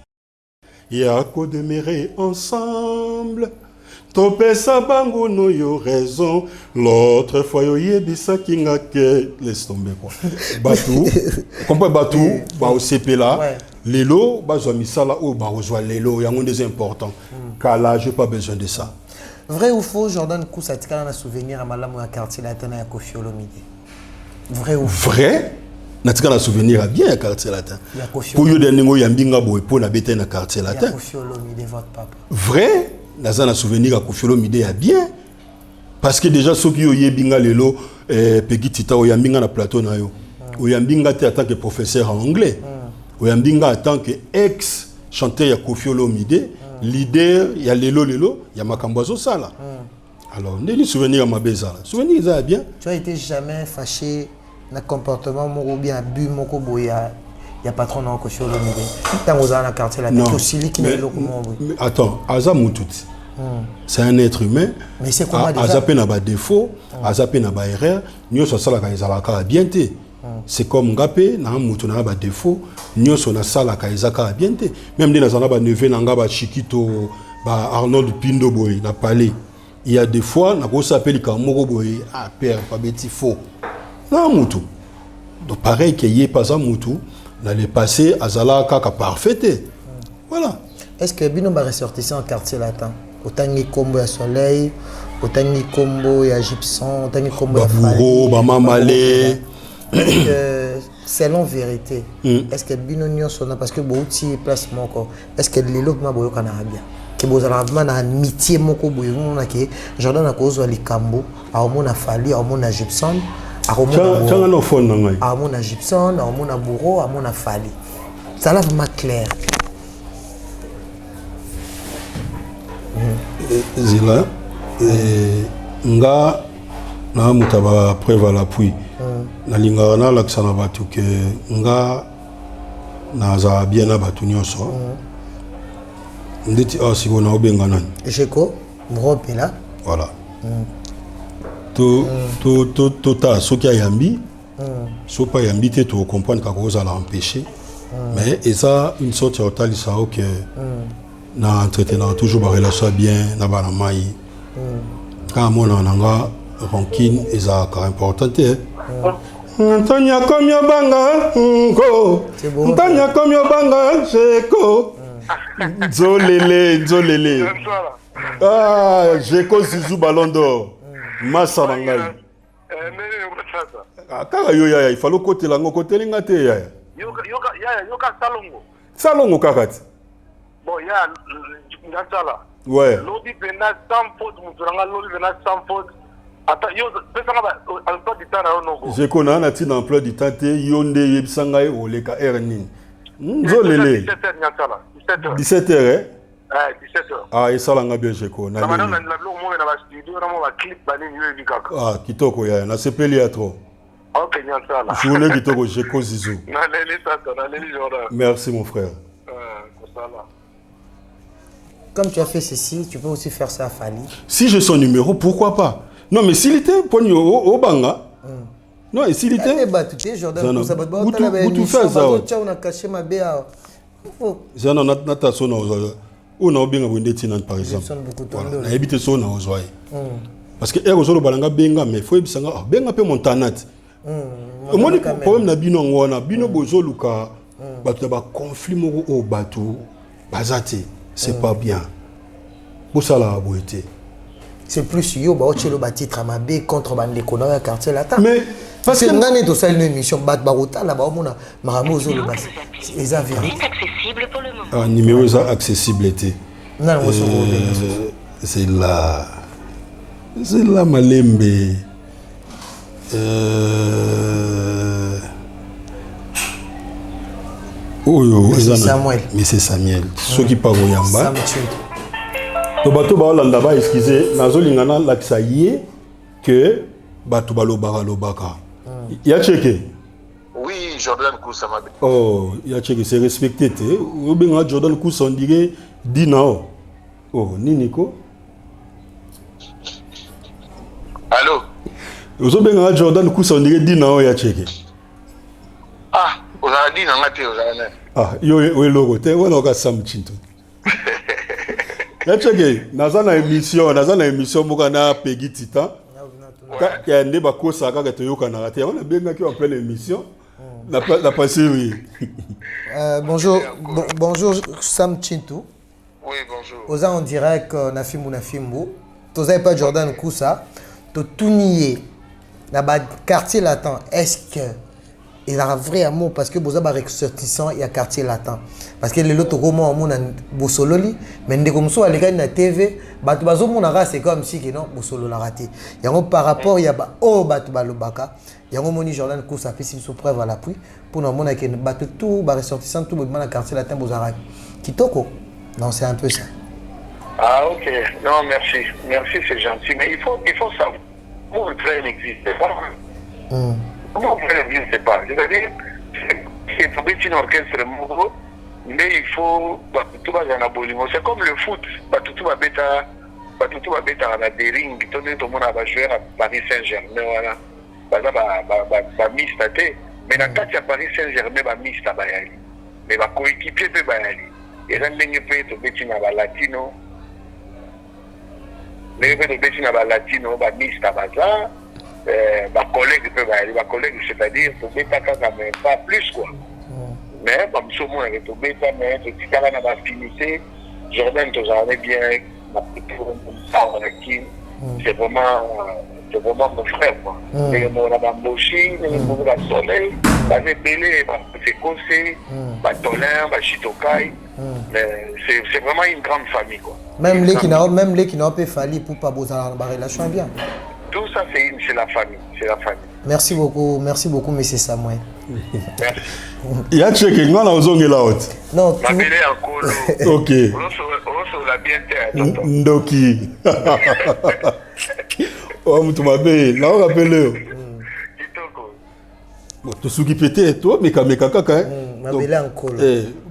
Y'a qu'au demeurer ensemble. Topesa bango no yo raison. L'autre fois yo yebisa kinga ke. Laisse tomber quoi. Batou. Comprends Batou. Ba au CP là. Lelo. Ba zo misala ou ba rejoint lelo. Yango des importants. Car là j'ai pas besoin de ça. Vrai ou faux Jordan Koussa tika na souvenir à malamu ya quartier latin ya Koffi Olomide. Vrai ou faux? Vrai. Natika na souvenir à bien quartier latin. Pour yo denengo yambinga boy pour na bete na quartier latin. Koffi Olomide votre papa. Vrai. Naza na souvenir à Koffi Olomide à bien. Parce que déjà, ceux qui ont yebinga lelo, Peggy Tita, oyambinga na plateau na yo. Oyambinga en tant que professeur en anglais. Oyambinga en tant que ex-chanteur ya Koffi Olomide, leader ya lelo, ya Makambozo Sala. Alors, on a souvenir à ma beza. Souvenir, ça va bien. Tu as été jamais fâché dans le comportement ou bien abus moko boya. Il y a patron dans Koffi Olomide. Tant que vous avez la quartier là, attends, Aza Moutout. C'est un être humain. Mais c'est comment déjà? Aza n'a pas défaut, Aza n'a pas erreur. Nous sommes ça là quand bien té. C'est comme Ngapé, na Moutou n'a pas défaut. Nous sommes ça là quand bien té. Même des gens ba neve nanga ba Chiquito, ba Arnold Pindo boy, na palais. Il y a des fois, na ko s'appelle Kamoro boy, ah père, pas bêti faux. Na Moutou. Donc pareil qu'il y ait pas ça Moutou. Dans le passé, Azala Kaka parfait. Voilà. Est-ce que Bino va ressortir en quartier latin? Autant de combo à soleil, autant de combo à gypsum, autant de combo à Babouro, Bamamalé. Selon vérité, est-ce que Bino Nyon sonna parce que Bouti place moko, est-ce que les locs maboyo kanarabia? Que vous avez une amitié moko boyo, on a que Jordan a cause les cambo, à mon a fallu, à mon a gypsum. À mon a gypsum, à mon a bourreau, à mon a fallu. Ça là vraiment clair. Zila, nga na mutaba preuve l'appui. Na linga na laksana batu que nga na za bien na batu nyonso. Ndeti asiko na obenga nani. Jeko, mrope là. Voilà. To ta soki ayambi. So pas yambi te to comprendre ka ko za la empêcher. Mais et ça une sorte de talisa que na entretenant toujours ba relation bien na ba na mai. Quand mon nanga rancune est ça importante. Antonia comme yo banga ngo. Antonia comme yo banga Jeko. Zolele. Ah, Jeko Zizou Ballon d'Or. Massa bangai. Kaka yo ya, il fallait côté lango côté lingate ya. Yoka salongo. Salongo kakati. Bon, ya ngantala. Ouais. Lobby vena sans faute, muturanga lobby vena sans faute. Attends, yo pesanga ba emploi du temps na nogo. Je connais na tina emploi du temps te yonde yebsanga e oleka ernin. Zolele. 17h ngantala. 17h. 17h eh? 17h. Ah, et ça langa bien je connais. Na madame na blo mo na ba studio na mo ba clip ba ni yo bikaka. Ah, kitoko ya, na sepeli ya trop. OK, ngantala. Journée kitoko Jeko Zizou. Na leli ça, na leli Jordan. Merci mon frère. Comme tu as fait ceci, tu peux aussi faire ça à Fali. Si j'ai son numéro, pourquoi pas? Non, mais s'il était pogno au banga. Non, et s'il était. Jordan, vous faire ça. On a caché ma béa. Ça non, nata sona ozoya. On a bien abondé tinan par exemple. Voilà, na habité sona ozoya. Parce que ero zolo balanga benga mais faut ebisanga benga pe montanate. Moi le problème na bino ngona bino bozoluka batu ba conflit moko o batu bazate. C'est pas bien. Pour ça là boité. C'est plus yo ba ochelo ba titre ma bé contre bande kona ya quartier latin. Mais parce que ngane to ça une émission bat barota là ba omona maramo zolo bas. C'est accessible pour le moment. Ah numéro ça accessibilité. Non, c'est là. C'est là Malembe. Monsieur Samuel. Monsieur Samuel. Ceux qui parlent au Yamba. To bato ba olanda ba excusez nazolingana lakisa ye que bato ba lobaka. Ya checké. Oui, Jordan Koussa m'a dit. Oh, ya checké c'est respecté te. Obenga Jordan Koussa on dirait Dinao. Oh, Niniko. Allô. Obenga Jordan Koussa on dirait Dinao ya checké. Ah, on a dit na ngate ozana. Ah, yo logo te wona ka samchinto. Yachege, nazana émission mokana Peggy Tita. Ka ndé ba kosa ka to yoka na raté. On a bien qui en pleine émission. La passé oui. Bonjour, bonjour Sam Chintou. Oui, bonjour. Oza en direct na Fimbu. Toza pas Jordan Koussa. To tout nier. Na ba quartier latin. Est-ce que il a un vrai amour parce que vous avez un ressortissant et un quartier latin. Parce que les autres romans ont un bosololi, mais comme ça, les gars na TV, c'est comme si que non, bosolo la raté. Il y a par rapport, il y a oh batubalobaka, il y a un moni Jordan course à fait sous preuve à l'appui pour nous montrer que battu tout, ressortissant tout, le quartier latin bozara. Kitoko, non c'est un peu ça. Ah ok, non merci, merci c'est gentil, mais il faut savoir, comment le train n'existe pas. Comment le train n'existe pas? C'est-à-dire, c'est un orchestre moro, mais il faut, tout va dans la bolingo. C'est comme le foot, tout va bêta dans des rings, tout le monde va jouer à Paris Saint-Germain, voilà. Bah Miss Tate, mais dans le cas de Paris Saint-Germain, bah Miss Tabayali, mais bah coéquipier peut Bayali. Et là, il peut être bêti dans la latino. Les gens na latino ba Miss Tabaza, ba collègue peut aller, ba collègue c'est-à-dire to beta quand même pas plus quoi. Mais comme ce monde avec to beta mais to tikala na ba finissé, Jordan to j'en ai bien ma petite c'est vraiment mon frère quoi. Et mon la bamboshi, mon la soleil, ba belé, ba c'est conseil, ba tolin, ba chitokai. C'est vraiment une grande famille quoi. Même les qui n'ont pas fallu pour pas bosser dans la relation bien. Tout ça c'est la famille, Merci beaucoup monsieur Samuel. Merci. Il y a checké moi na ozongela hot. Non, Ma belle encore. OK. On la bien terre. Ndoki. Oh mutu mabe, là on rappelle. Kitoko. Bon, tu souki pété toi mais kaka hein. Ma belle encore.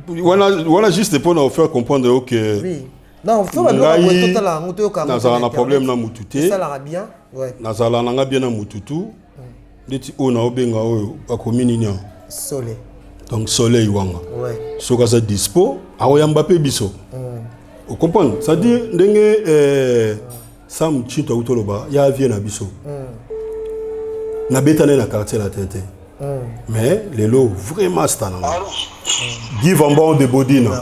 Voilà juste pour nous faire comprendre que oui. Non, faut pas nous un problème na mututé. Ça la bien. Ouais. Nazala nanga bien na mututu. Ndeti ona obenga oyo bakomini nya. Soleil. Donc soleil wanga. Ouais. Soka za dispo, aoyamba pe biso. Vous comprenez? Ça dit ndenge Sam Chinto utoloba ya vie na biso. Na betane na quartier la tête. Mais les lots vraiment stanana. Guy Vambon de Bodina.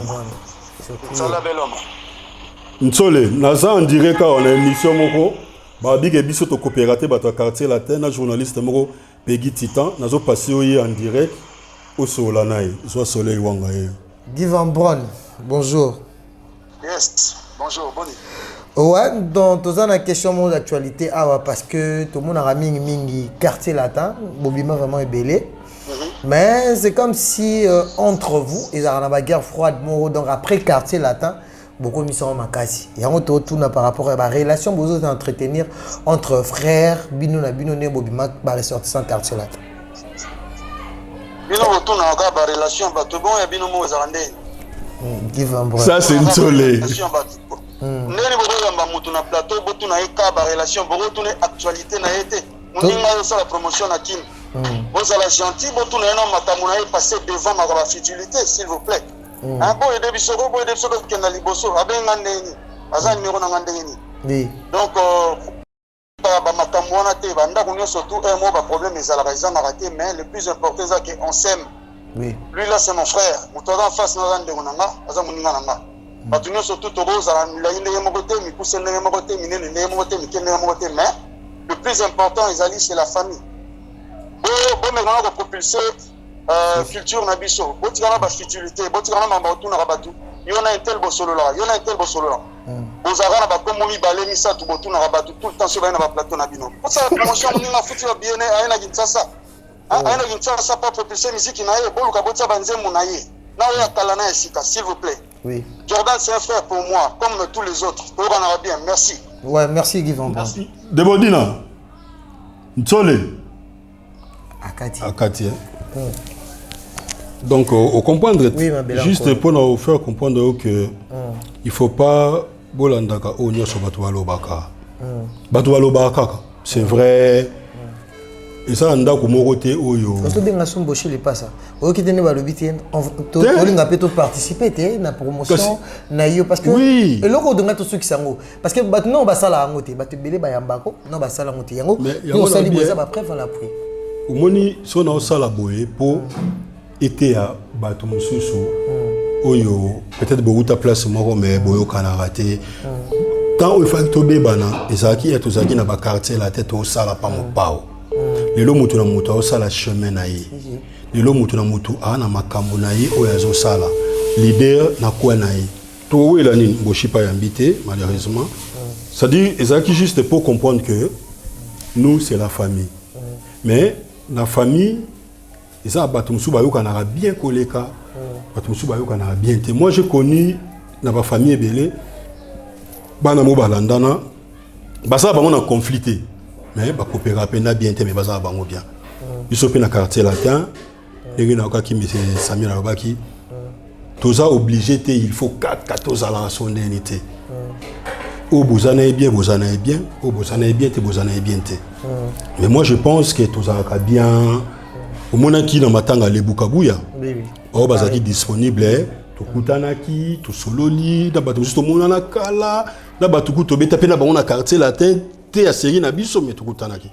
Nsole, naza en direct on a émission moko. Ba big biso to coopérative ba to quartier latin na journaliste moko Peggy Titan nazo passer en direct au Solanai, soit soleil wanga ye. Guy Vambon, bonjour. Yes, bonjour, bonne. Ouais, donc tu as une question d'actualité parce que tout le monde a mingi quartier latin, Bobima vraiment est belé. Mais c'est comme si entre vous, ils ont une guerre froide, donc après quartier latin, beaucoup de missions makasi. Il y a un tout par rapport à la relation que vous entretenir entre frères, bino na bino ne Bobima ba ressortissant quartier latin. Bino tout na ba relation ba tout bon et bino mo zarande. Ça c'est une soleil. Ndeni bodo yamba mutu na plateau botu na eka ba relation bogo tune actualité na été. Muninga yo la promotion na kin. Vous allez gentil botu na no matamu na passer devant ma futilité s'il vous plaît. Un bon et de bisoko qui na liboso abenga ndeni. Aza numéro na ndeni. Oui. Donc ba matamu wana te banda kunyo surtout un mot ba problème ezala raison na raté mais le plus important c'est qu'on s'aime. Oui. Lui là c'est mon frère. Mutu en face na ndenge nanga aza muninga nanga. Batunyo surtout toboza la ndenge mokote mi pousse ndenge mokote mi ndenge mokote mi ndenge mokote mais le plus important c'est la famille. Bon maintenant on propulser culture na biso. Botikana ba futilité, botikana mamba otuna rabatu. Yona un tel bosolo là, yona un tel bosolo là. Bozara na ba komo mi balé mi sa tu botuna rabatu tout le temps sur na ba plateau na bino. Pour ça promotion ni na futi ba bien aina Kinshasa. Aina Kinshasa pas propulser musique na ye, boluka botia banzemu na ye. Na ya kala na esika s'il vous plaît. Oui. Jordan, c'est un frère pour moi, comme tous les autres. On va bien, merci. Ouais, merci Guy Vambon. Merci. Debodina. Nsole. Akati. Donc, au comprendre, oui, juste pour nous faire comprendre que il ne faut pas bolandaka onyo so batualobaka. Batualobaka. C'est vrai. Et ça, on a comme côté oyo. Parce que bien sûr, Boshi le passe. Au qui tenait le biti, on a peut participer à la promotion, naïo parce que oui. Et l'autre on a tous ceux qui sont parce que maintenant on va ça la ngote, bat belé ba yambako, non ba ça la ngote yango. On sali boza ba préfère la prix. Au moni son on sala boye pour été à bato mususu oyo peut-être beaucoup ta place moko mais boyo kana raté. Tant il faut que tobe bana ezaki et tozaki na ba quartier la tête au sala pas mon pao. Les lots moto na moto au sala chemin na yi. lelo mutu na mutu ana makambo na ye oyazo sala leader na quoi na ye to la nini boshi pas invité malheureusement c'est-à-dire ezaki juste pour comprendre que nous c'est la famille mais la famille ça batumsu bayoka na bien koleka batumsu bayoka na bien te moi j'ai connu na ba famille belé bana mo balandana basa bango na conflicté mais ba coopérer pena bien te mais basa bango bien biso pe na quartier latin et na ka ki monsieur Samir Alobaki toza obligé te il faut 14 à la son unité au bozana est bien au bozana est bien te bozana est bien te mais moi je pense que toza ka bien au monaki na matanga le bukabuya oh bazaki disponible to kutanaki to sololi da batu juste mona na kala da batu ku to beta pe na bango na quartier latin te ya série na biso mais to kutanaki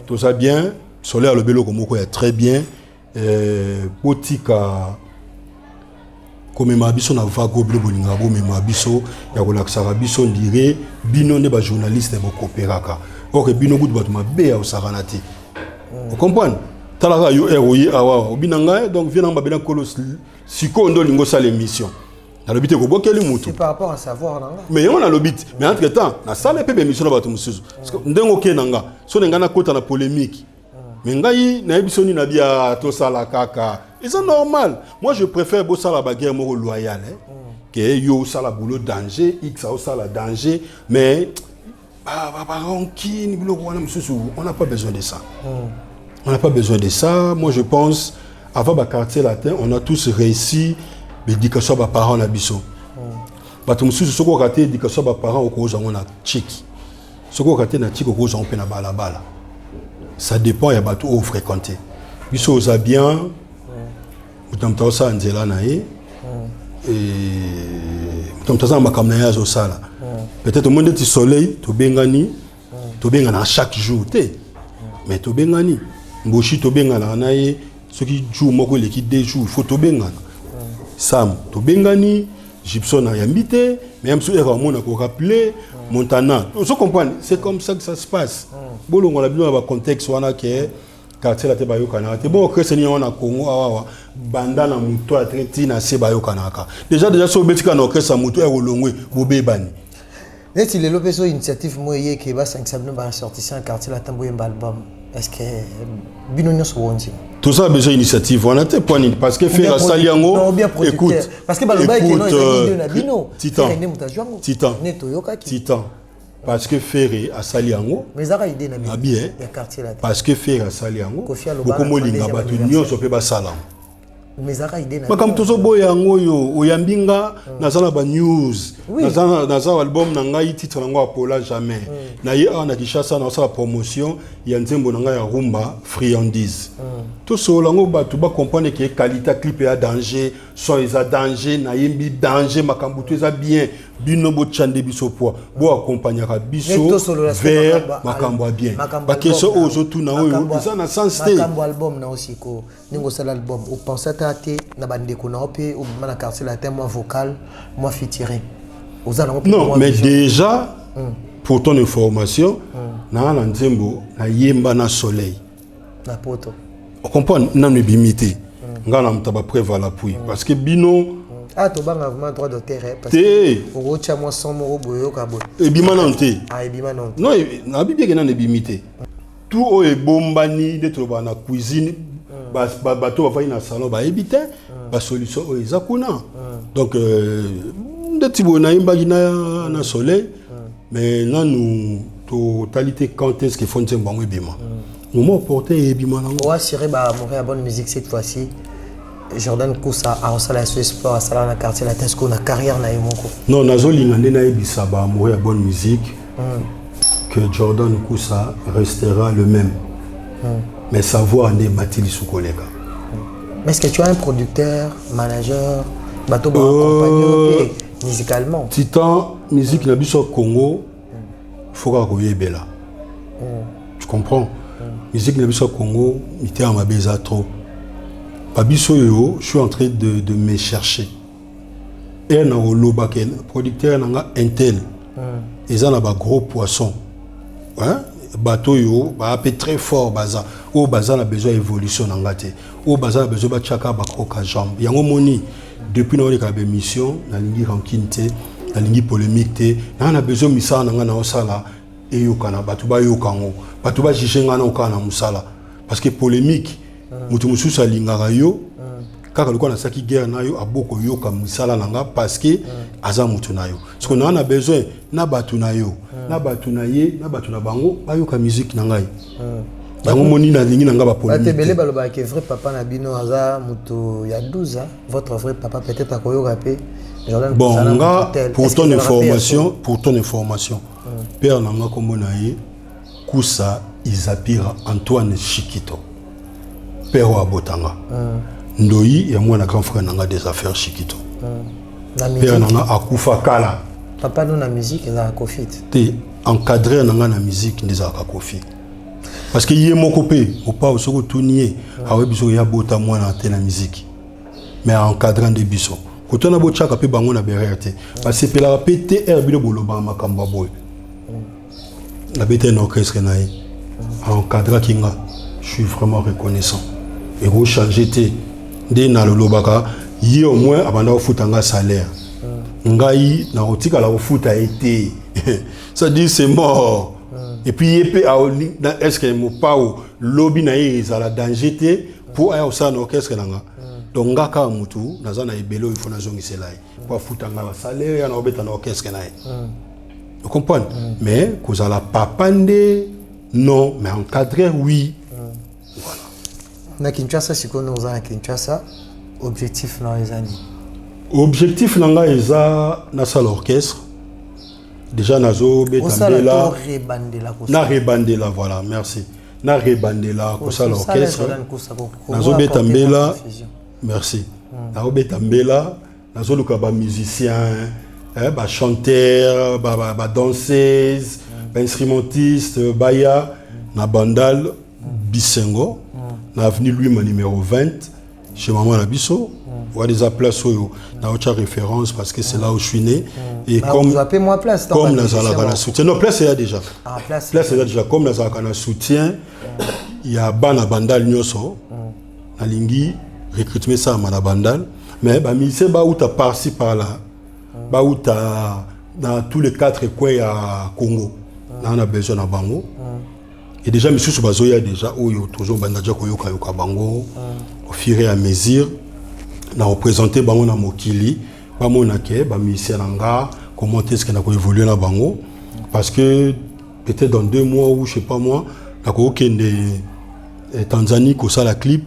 toza bien solaire le belo komoko ya très bien potika comme ma biso na vago blo bolinga bo mema biso ya kolakisa biso ndire bino ne ba journaliste ba coopéraka ok bino good bat ma be ya osaranati vous comprenez talaka yo ROI awa obinanga donc viens na bena kolos siko ndo lingo sa l'émission na lobite ko bokeli mutu c'est par rapport à savoir nanga mais on a lobite mais entre temps na sala pe émission na batu musuzu parce que ndengo ke nanga so nenga na kota na polémique mais ngai na ebisoni na bia to sala kaka et c'est normal moi je préfère bo sala ba guerre moko loyal que yo sala boulot danger x au sala danger mais on n'a pas besoin de ça on n'a pas besoin de ça moi je pense avant le quartier latin on a tous réussi l'éducation des parents na biso bato mususu soko raté l'éducation des parents au cause on a chic soko raté na chic au cause on peut na balabala ça dépend ya bato au fréquenter biso oza bien mutamta sa nzela na ye mutamta sa makamna ya zo sala peut-être au monde du soleil to bengana chaque jour te mais to bengani mboshi to bengana na ye ce qui joue moko le qui deux jours il faut to bengana sam to bengani Gibson a yambité même si on a rappeler Montana on se comprend c'est comme ça que ça se passe bolo on a bien un contexte wana que quartier la te bayokana te bon que seigneur on a Congo awa banda na muto a traité na se bayokana ka déjà so betika na que ça muto e olongwe bobebani est-il le peso initiative moye que ba 5 sabno ba sortir un quartier la tamboye album est-ce que binonyo so wonzi tout ça besoin initiative on a te point parce que faire saliango écoute parce que baloba que non ils na bino titan parce que faire à saliango mais ça idée na bien quartier là parce que faire à saliango beaucoup molinga batu nyonso pe ba sala mais ça idée na comme tozo boyango yo oyambinga nazala ba news nazala album na ngai titre nango apola jamais na ye ana kishasa na sa promotion ya nzembo na ngai ya rumba friandise tout solo ngo batu ba comprendre que qualité clip ya danger son isa danger na yembi danger makambu to eza bien bino bo chande biso po bo accompagner biso vers makambu bien ba question ozo tout na oyo isa na sens te makambu album na aussi ko ningo sala album ou penser tate na bande ko na opé ou na quartier latin moi vocal moi featuring non mais déjà pour ton information na nzembo na yemba na soleil na poto on comprend na ne bimité ngana mtaba préva l'appui parce que bino to banga vraiment droit d'auteur parce que au cha moi 100 euros boyo ka bo e bima nanté e bima non non na bibi ke na ne bimité tout o e bombani de to na cuisine bato va na salon ba ebité ba solution o ezakuna donc de tibona imbagina na soleil mais là nous totalité quand est-ce qu'ils font un bon bima nous m'ont porté bima là on va assurer ba Montréal bonne musique cette fois-ci Jordan Koussa a resala ce sport à sala na quartier latin ce qu'on a carrière na yemoko non nazo lingande na ebisa ba Montréal bonne musique que Jordan Koussa restera le même mais sa voix en est Mathilde Soukoleka mais est-ce que tu as un producteur manager bateau accompagné musicalement Titan musique na biso Congo faut que bela tu comprends musique na biso Congo ité en mabeza trop babiso yo je suis en train de me chercher et na oloba ken producteur nanga intel ils ont ba gros poisson hein bateau yo ba très fort baza au bazar a besoin d'évolution en gâté au bazar a besoin de chaka bakoka jambe yango moni depuis nos émissions na lingi rankinte na lingi polémique na a besoin misala na ngana osala et yokana batuba yokango batuba jishenga na okana musala parce que polémique mutu mususu alingaka yo kaka loko na saki guerre na yo aboko yoka misala nanga parce que aza mutu na yo parce que na a besoin na batu na yo na batu na ye na batu na bango bayoka musique na ngai yango moni na lingi nanga ba polémique batebele baloba que vrai papa na bino aza mutu ya 12 ans votre vrai papa peut-être akoyoka pe Jordan bon nga pour ton information père nanga kombo na ye Kusa Izapira Antoine Chikito père wa botanga Ndoi et moi na grand frère nanga des affaires Chikito père nanga akufa kala papa nous na musique na Kofit te encadré nanga na musique des aka Kofi parce que yé moko pe au pas au soko tunier awe biso ya bota moi na te na musique mais encadrant de biso quand on a beau chaka pe bango na bererte parce que la pété herbilo boloba makamba boy la bête un orchestre naï encadrant kinga je suis vraiment reconnaissant et vous changer té dès na lobaka yi au moins abanda au futanga salaire ngai na otika la au futa été ça dit c'est mort et puis est-ce que mo pa lobby na ezala danger té pour aller au sein orchestre nanga donc ngaka mutu nazana ebelo il faut na zongisela pour futanga salaire ya na obeta na orchestre naï vous comprenez mais cause la papande non mais encadré oui voilà na Kinshasa siko nous en Kinshasa objectif na ezani objectif nanga eza na salle orchestre déjà nazo betambela na rebandela voilà merci na rebandela ko salle orchestre nazo betambela merci nazo betambela nazo luka ba musicien ba chanteur ba danseuse ba instrumentiste baya na bandal Bisengo na avenue Louis numéro 20 chez maman Nabiso voir des places où na autre référence parce que c'est là où je suis né et comme vous appelez moi place comme Nazala kana soutien non place est déjà place est déjà comme Nazala kana soutien il y a bana bandal nyoso na lingi recrutement ça na bandal mais ba mise ba uta par-ci par là ba uta dans tous les 4 coins à Congo on a besoin na bango et déjà monsieur Subazoya déjà oyo toujours bandaja koyoka yoka bango au fur et à mesure na représenter bango na mokili ba mona ke ba musicien nga comment est-ce que na ko évoluer na bango parce que peut-être dans 2 mois ou je sais pas moi na ko kende Tanzanie ko ça la clip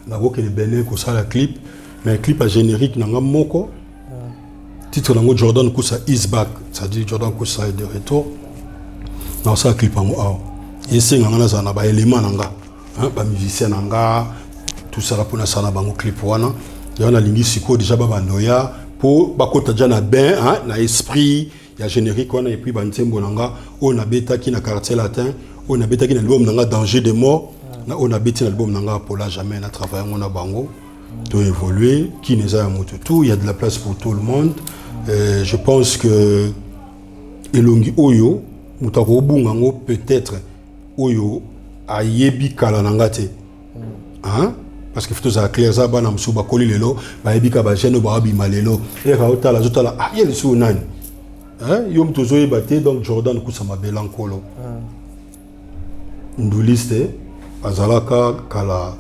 na ko kende Benin ko ça la clip mais clip à générique na nga moko titre nango Jordan Kusa is back ça dit Jordan Kusa est de retour na ça clip en et c'est ngana za na ba élément nanga ba musicien nanga tout ça pour na sana bango clip wana ya na lingi siko déjà ba bandoya pour ba kota jana ben na esprit ya générique wana et puis ba ntembo nanga on a beta qui na quartier latin on a beta qui na album nanga danger de mort na on a beta album nanga pour la jamais na travailler on a bango to évoluer qui n'est pas tout il y a de la place pour tout le monde je pense que elongi oyo mutako bunga ngo peut-être oyo ayebi kala nangate hein parce que faut ça clair ça bana msuba koli lelo ba yebika ba jeune ba bima lelo et ka otala zotala ah yeli su nani hein yom tozo yebate donc Jordan Kusa mabela nkolo nduliste azalaka kala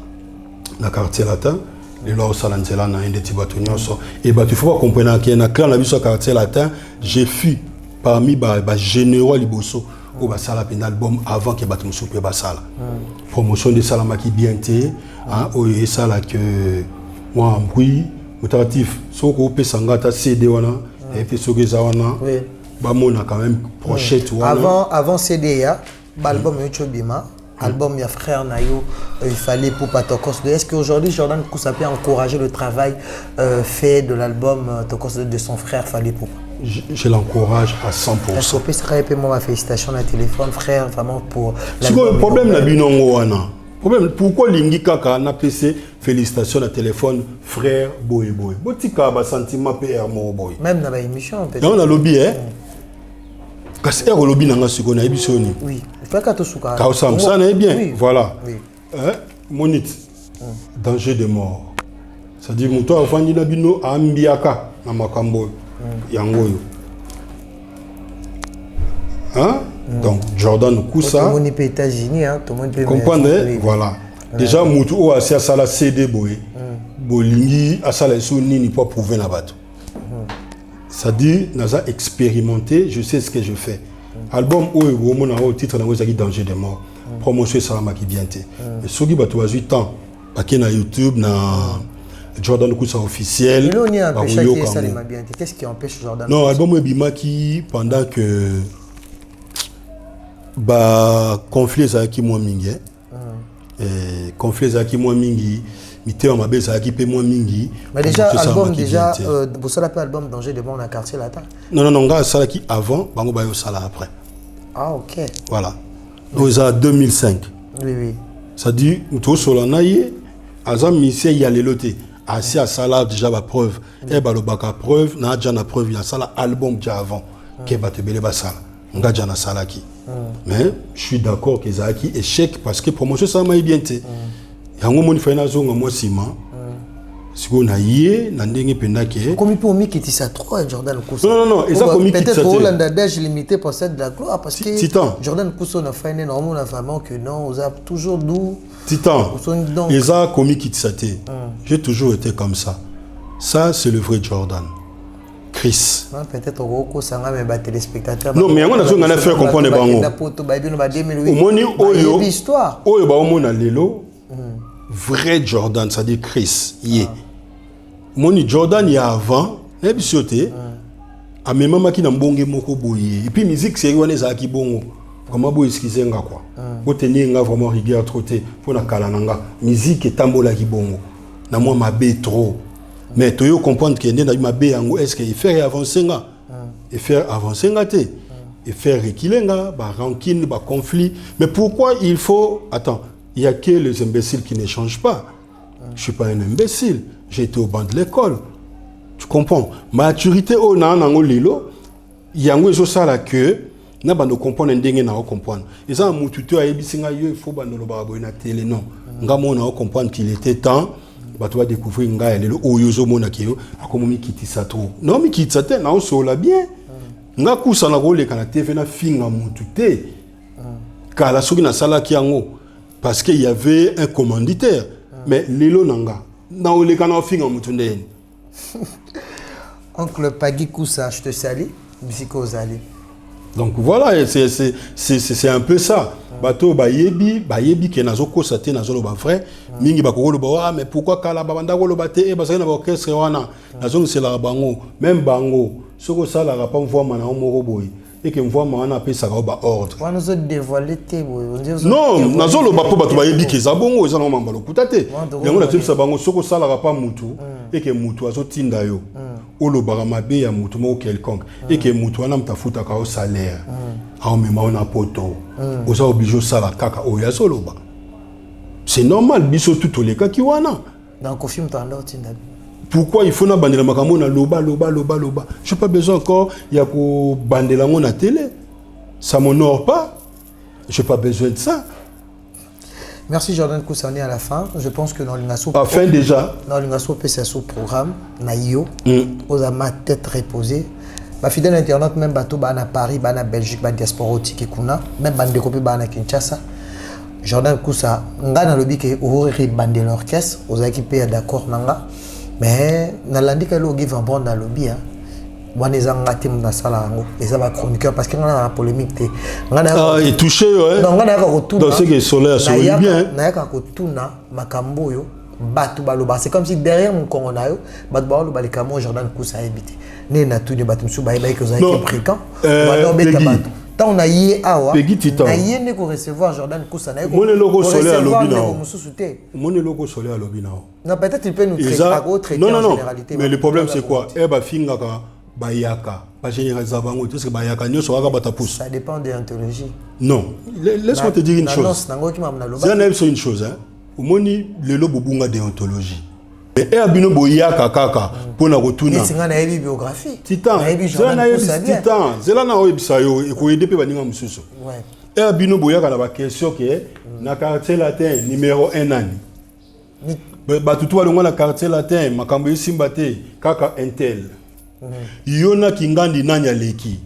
na quartier latin lelo salanzela na inde tibatonyoso et ba tu faut pas comprendre que na clan la biso quartier latin j'ai fui parmi ba généraux liboso au basala un album avant que batum soupe basala promotion de salama qui bien té hein au et ça là que moi en bruit motatif soko pe sangata CD wana et puis soko zawana ba mona quand même prochette wana avant CD ya album Yotobima album ya frère Nayo il fallait pour Tokos 2 est-ce qu'aujourd'hui Jordan Kusa peut encourager le travail fait de l'album Tokos 2 de son frère Fallait pour je l'encourage à 100%. Est-ce que tu peux moi félicitations à téléphone frère vraiment pour le problème na binongo wana. Problème pourquoi lingi kaka na PC félicitations à téléphone frère boy boy. Botika ba sentiment PR mo boy. Même dans la émission peut-être. Dans la lobby hein. Kasi lobby nanga siko na ebisoni. Oui, Kaosam, ça n'est bien. Oui. Voilà. Oui. Monite. Danger de mort. C'est-à-dire, mon toit, Fanny Nabino, Ambiaka, Namakambo, Yangoyo. Hein? Donc, Jordan Koussa. Tout le monde peut États-Unis, tout le monde peut. Comprenez? Voilà. Déjà, Moutou a à la CD Boé. Bolingi, à la Souni, ni pas prouver la bateau. Ça dit, nous avons expérimenté, je sais ce que je fais. Album où on a au titre dans Danger de mort. Promotion Salama qui vient. Mais ce qui va tout 8 ans, parce que na YouTube, na Jordan Koussa officiel. Qu'est-ce qui empêche Jordan? Non, album est Bimaki pendant que bah conflit ça qui moi mingi. Conflit ça qui moi mingi. Mité ma belle ça qui peut moi mingi. Mais déjà album déjà vous savez pas album Danger de mort dans quartier là. Non non gars ça qui avant, bango ba yo sala après. Ah OK. Voilà. Donc ça 2005. Oui oui. Ça dit tout solanaye azam mission y a les lotés. Asi à sala déjà ba preuve. Et ba lo baka preuve na déjà na preuve ya sala album déjà avant que ba te belé ba sala. Nga déjà na sala qui. Mais je suis d'accord que ça qui échec parce que promotion ça m'a bien été. Yango moni fa na zonga mo sima. Siko na yé na ndenge penda ke. Comme il peut omi qui ça trop Jordan Koussa. Non et ça comme il peut-être pour l'andadage limité possède de la gloire parce que Titan. Jordan Koussa n'a fait énormément on a vraiment que non, on a toujours doux. Titan. Et ça comme il ça j'ai toujours été comme ça. Ça c'est le vrai Jordan. Chris. Peut-être au ça va mais téléspectateurs. Non mais on a fait comprendre bango. Omoni oyo histoire. Oyo ba omona lelo. Vrai Jordan, ça dit Chris. Moni Jordan il y a avant, et puis sauté. A même maman qui n'a bonge moko boye. Et puis musique c'est on est qui bongo. Comment boye excuser nga quoi. Pour tenir nga vraiment rigueur trotter pour na kala nanga. Musique et tambola qui bongo. Na moi ma bé trop. Mais tu dois comprendre que na ma bé yango est-ce que il fait avancer nga. Et faire avancer nga té. Et faire reculer nga, ba rancune, ba conflit. Mais pourquoi il faut attends il n'y a que les imbéciles qui ne changent pas. Je ne suis pas un imbécile. J'ai été au banc de l'école. Tu comprends? Maturité, oh, lilo. Il y a un ça là que n'a pas de comprendre un dingue n'a pas comprendre. Et ça, mon tuteur a dit il faut pas nous le na télé non. Nga mon n'a comprendre qu'il était temps. Bah tu vas découvrir nga elle le oyozo mona kio. Comme mi quitte ça trop. Non mi quitte ça te na on sola bien. Nga kusa na role kana TV na finga mon tuteur. Kala soki na sala ki yango. Parce qu'il y avait un commanditaire. Mais Lilo Nanga, na ole kana finga mutundeni. Oncle Pagui Koussa, je te salue. Bisiko Zali. Donc voilà, c'est un peu ça. Bato bayebi ke nazo kosate nazo lo ba frère, mingi bakoko lo ba mais pourquoi kala babanda ko lo bate e basaka na ba orchestre wana. Nazo c'est la bango, même bango, soko sala ra pas mvwa mana moko boy. Et que mvwa mana apesa ka ba ordre. On nous a dévoilé té boy. Non, nazo lo ba po bato bayebi ke za bongo eza na mamba lo kutate. Yango na tsa bango soko sala ra pas mutu et que mutu azo tinda yo. Olo baramabe ya mutu mo quelconque et que mutu wana mtafuta ka au salaire. Ah mais ma on a poto. Oza obligé sala kaka oya soloba. C'est normal biso tout les cas qui wana. Donc au film t'en tinda. Pourquoi il faut na bandela makambo na loba. Je n'ai pas besoin encore il y a ko bandela mon na télé. Ça m'honore pas. Je n'ai pas besoin de ça. Merci Jordan Koussa, on est à la fin. Je pense que dans l'Ingasso... À fin déjà. Dans l'Ingasso PCSO programme, Naïo, aux ma tête reposée. Ma fidèle internaute, même bateau, à Paris, à Belgique, à diaspora au Tikikuna, même à découpé à Kinshasa. Jordan Koussa, on a dans le but que vous bandé l'orchestre, aux équipés d'accord, mais dans l'andi que l'on give un bon dans le lobby, on est en team dans sala et ça va chroniqueur parce qu'il y a une polémique. Ah, il touché ouais. Donc on a un dans ce qui est solaire sur bien. On a un retourna makambo yo batu baloba. C'est comme si derrière mon congo yo batu baloba les camo Jordan Koussa habité. Né na tout de batu msu baï que vous avez pris quand. Tant on a yé awa. Na yé ne ko recevoir Jordan Koussa na ko. Mon logo solaire à lobby na. Mon logo solaire à lobby na. Non peut-être il peut nous traiter à autre généralité. Mais le problème c'est quoi? Eh ba finga ka bayaka. Pas généraliser bango tout ce que bayaka nyo so waka batapus. Ça dépend de l'anthologie. Non, laisse-moi te dire une chose. C'est une chose hein. Au moni le lobo bunga déontologie. Mais abino boyaka kaka pour na retourner. C'est une biographie. Titan. C'est na Titan. C'est là na oebisa yo e ko aider pe baninga mususu. Ouais. Et abino boya kana ba question que na quartier latin numéro 1 nani. Ba tutu balonga na quartier latin makambo yisimba te kaka intel. Yona kingandi nani aleki.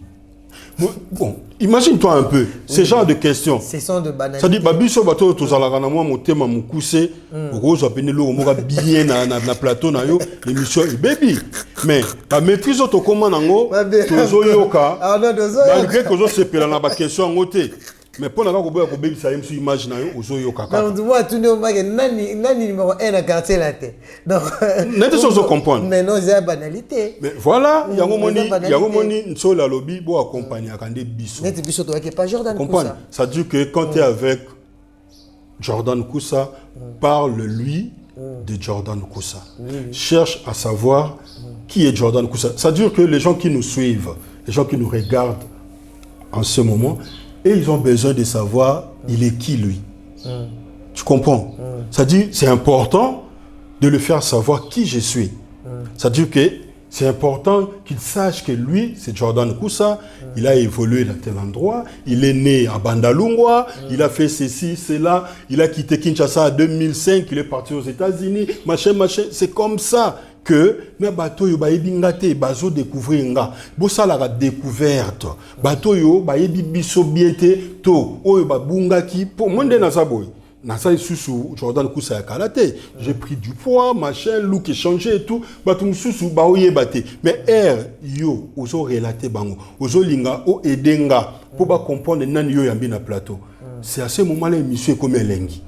Bon, imagine-toi un peu ce genre de questions. Ce sont de banalités. Ça dit babiso bato tozalaka na moi motema mukuse rose apene lo moka bien na plateau na yo l'émission baby. Mais la maîtrise to comment nango tozo yoka. Malgré que zo sepela na ba question ngote. Mais pour naka ko boya ko baby ça yem su image na yo ozo yoka. Donc moi tout le monde nani numéro 1 na quartier latin. Donc n'était pas zo comprendre. Mais non, c'est banalité. Mais voilà, yango moni nsola lobi bo accompagner akande biso. Net biso to pas Jordan Koussa. Ça dit que quand tu es avec Jordan Koussa, parle lui de Jordan Koussa. Cherche à savoir qui est Jordan Koussa. Ça veut dire que les gens qui nous suivent, les gens qui nous regardent en ce moment, et ils ont besoin de savoir il est qui lui. Tu comprends? Ça dit c'est important de le faire savoir qui je suis. Ça veut dire que c'est important qu'il sache que lui, c'est Jordan Koussa, il a évolué dans tel endroit, il est né à Bandalungwa, il a fait ceci, cela, il a quitté Kinshasa en 2005, il est parti aux États-Unis, machin, c'est comme ça que na bato yo bayebi ngate bazo découvrir nga bosa la découverte bato yo bayebi biso biete to oyo babungaki pour monde na saboy na sa susu Jordan Koussa ya kalate j'ai pris du poids machin look est changé et tout bato mususu ba oyebate mais yo ozo relater bango ozo linga o edenga pour ba comprendre nani yo yambi na plateau c'est à ce moment là émission comme elengi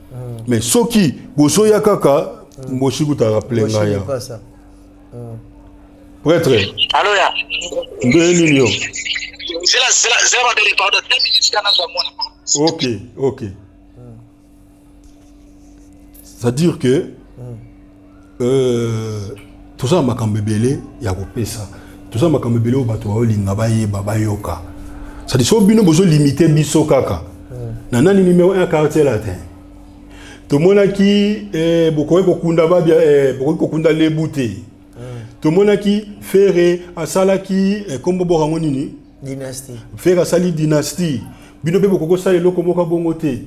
mais soki bozo ya kaka mboshi kuta rappeler nga ya Prêtre. Allô, ya. Bienvenue. C'est la belle pardon 2 minutes Ok. C'est-à-dire que tout ça makambe belé ya kopesa. Tout ça makambe belé o bato wa linga ba yoka. C'est-à-dire so bino bozo limiter biso kaka. Na nani numéro 1 quartier latin. To mona ki bokoy kokunda ba bien bokoy kokunda lebute. To mona ki Ferré asalaki kombo borango nini dynastie. Ferré asali dynastie. Bino pe bokoko sala eloko moka bongo te.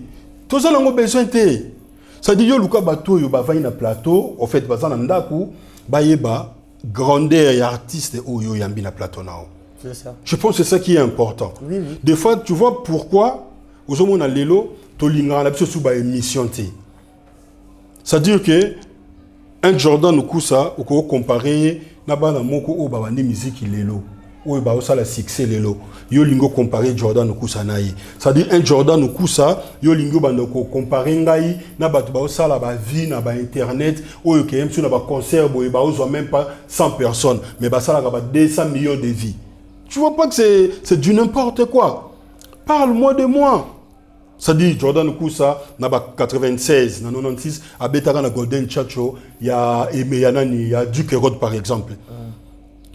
To ça lango besoin te. Ça dit yo luka bato yo ba vai na plateau, en fait bazana ndaku ba yeba grandeur et artiste oyo yambi na plateau nao. C'est ça. Je pense que c'est ça qui est important. Oui. Des fois tu vois pourquoi ozomona lelo to linga na biso sous ba émission te. Ça dire que un Jordan Koussa ou ko comparer na bana moko o ba bande musique lelo o ba osala succès lelo yo lingo comparer Jordan Koussa nayi ça dit un Jordan Koussa yo lingo bande ko comparer ngai na bato ba osala ba vie na ba internet o yo kem sur na ba concert boy ba ozo même pas 100 personnes mais ba sala ba 200 millions de vies. Tu vois pas que c'est du n'importe quoi. Parle-moi de moi. Ça dit Jordan Koussa na ba 96 na 96 à Betara na Golden Chacho il y a Emeyanani il y a Duke Road par exemple.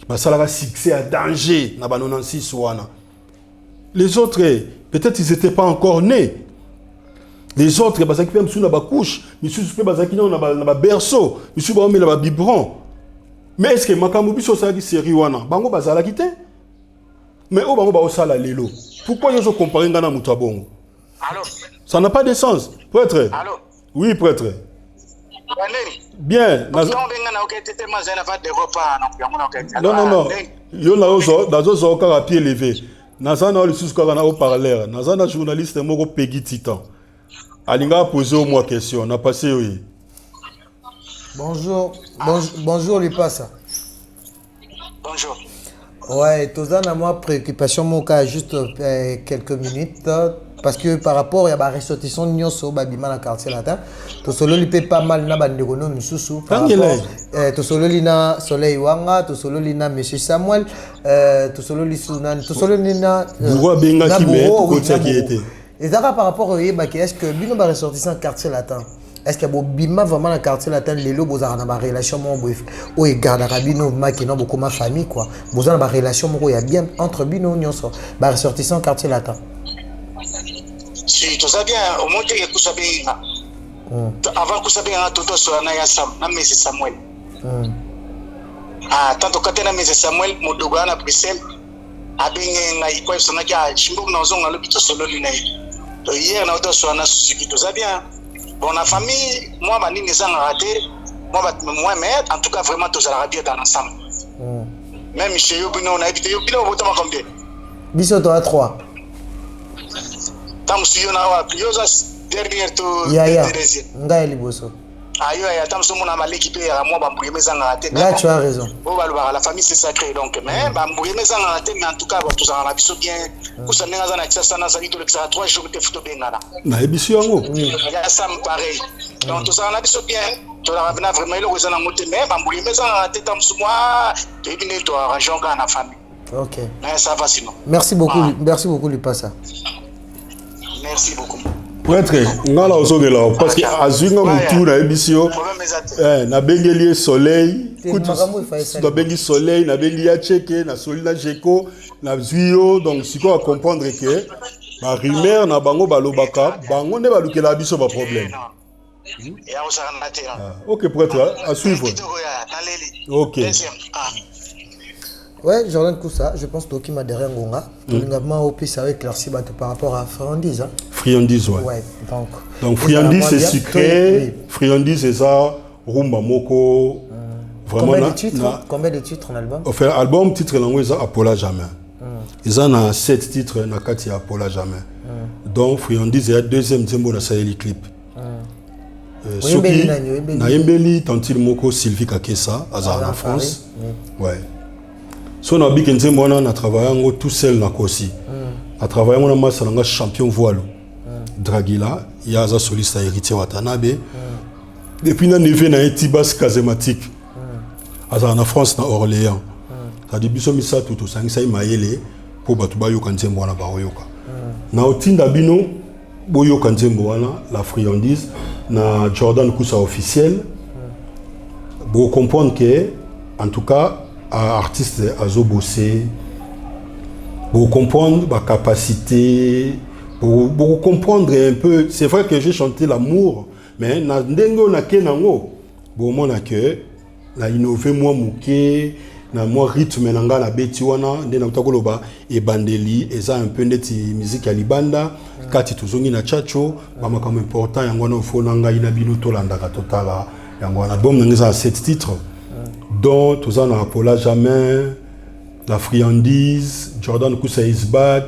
Bah ça la succès à danger na ba 96 wana. Les autres peut-être ils étaient pas encore nés. Les autres bah ça qui même sous na ba couche, monsieur peut bah ça qui na ba berceau, monsieur ba na ba biberon. Mais est-ce que makambo biso ça qui série wana bango ba za la quitté? Mais o bango ba osala lelo. Pourquoi ils ont comparé ngana mutabongo? Allô? Ça n'a pas de sens. Prêtre. Allô? Oui, prêtre. Bien. Non. Yo na ozo, dazo ka pied levé. Nazana le sous ka na haut-parleur. Nazana journaliste moko Peggy Titan. Alinga poser au moi question, na passé oui. Bonjour Lipasa. Bonjour. Ouais, tozana moi préoccupation mon cas juste quelques minutes parce que par rapport à la ressortissant nyonso babima na quartier latin to solo li pas mal na bandeko no misusu par rapport to solo li na Soleil Wanga to solo li na monsieur Samuel to solo li sunan to solo li na Bourou benga qui met ko ça qui était et ça par rapport au est-ce que bino ba ressortissant quartier latin est-ce que bima vraiment na quartier latin lelo bozana na ba relation mo bref o e garda rabino makina beaucoup ma famille quoi bozana ba relation mo ya bien entre bino nyonso ba ressortissant quartier latin. Si tu sais bien au moins que tu sais bien avant que tu sais bien tout ça na monsieur Samuel tanto quand na monsieur Samuel modogo na Bruxelles abenge na iko sana kia chimbo na zonga lo bito solo lina Hier, on a souci qui tout ça bien. Bon, la famille, moi, ma ligne est raté. Moi, mais en tout cas, vraiment, tout ça va bien dans l'ensemble. Même chez Yobino, on a habité Yobino, on va combien? Bisoto à 3. Tam suyo na wa yoza dernier to deuxième. Nga liboso. Ayo ya tam so mona maleki pe ya moi bambouye mezanga raté. Là tu as raison. Bon la famille c'est sacré donc mais bambouye mezanga raté mais en tout cas tout ça na biso bien. Kusa nenga za na kisa na sali to le 3 jours te photo bengana. Na ebiso yango. Ya ça me pareil. Donc tout ça na biso bien. Tu la vraiment vraiment le kozana moté mais bambouye mezanga raté tam so moi te bine to arranger nga na famille. OK. Mais ça va sinon. Merci beaucoup Lipasa. Merci beaucoup. Prêtre, ngala osogela parce que azinga mutu na ebisio na bengeli soleil, na bengi soleil, na bengi ya cheke, na solina jeko, na zuyo donc siko à comprendre que ba rumeur na bango balobaka, bango ne balukela biso ba problème. OK prêtre, à suivre. OK. Ouais, Jordan Koussa, je pense que tu m'as derrière Ngonga. Au plus, ça va éclaircir par rapport à friandise. Hein? Friandise, ouais. Ouais, donc friandise, c'est sucré. Friandise, c'est ça. Rumba Moko. Vraiment, combien de titres en album? Enfin, album, titre langue, c'est Apollo Jamais. Ils en ont 7 titres, dans Kati Apollo Jamais. Donc, friandise, c'est le deuxième tempo dans Saheli Clip. Soki, na Yembeli, Tantil Moko, Sylvie Kakessa, Azar en France. Ouais. So na bikenze mwana na travaillant tout seul na kosi. A travaillant na masalanga champion voile. Dragila, ya za soliste héritier Watanabe. Depuis na niveau na Etibas Kazematique. Azar na France na Orléans. Ça dit biso misa tout sangisa imayele po batu ba yoka nzembo wana ba yoka. Na otinda bino boyoka nzembo wana la friandise na Jordan Koussa officiel. Pour comprendre que en tout cas artiste azo bossé pour comprendre ma capacité pour comprendre un peu. C'est vrai que j'ai chanté l'amour mais na ndengo na kenango bon mona que na innové moi muke na moi rythme nanga na beti wana ndena utakoloba e bandeli eza un peu ndeti musique ya libanda kati tuzongi na chacho mama comme important yango na fona ngai na bino tolanda ka totala yango na album nanga za 7 titres dont tout ça n'a Apollo Jamais, la friandise, Jordan Koussa is back,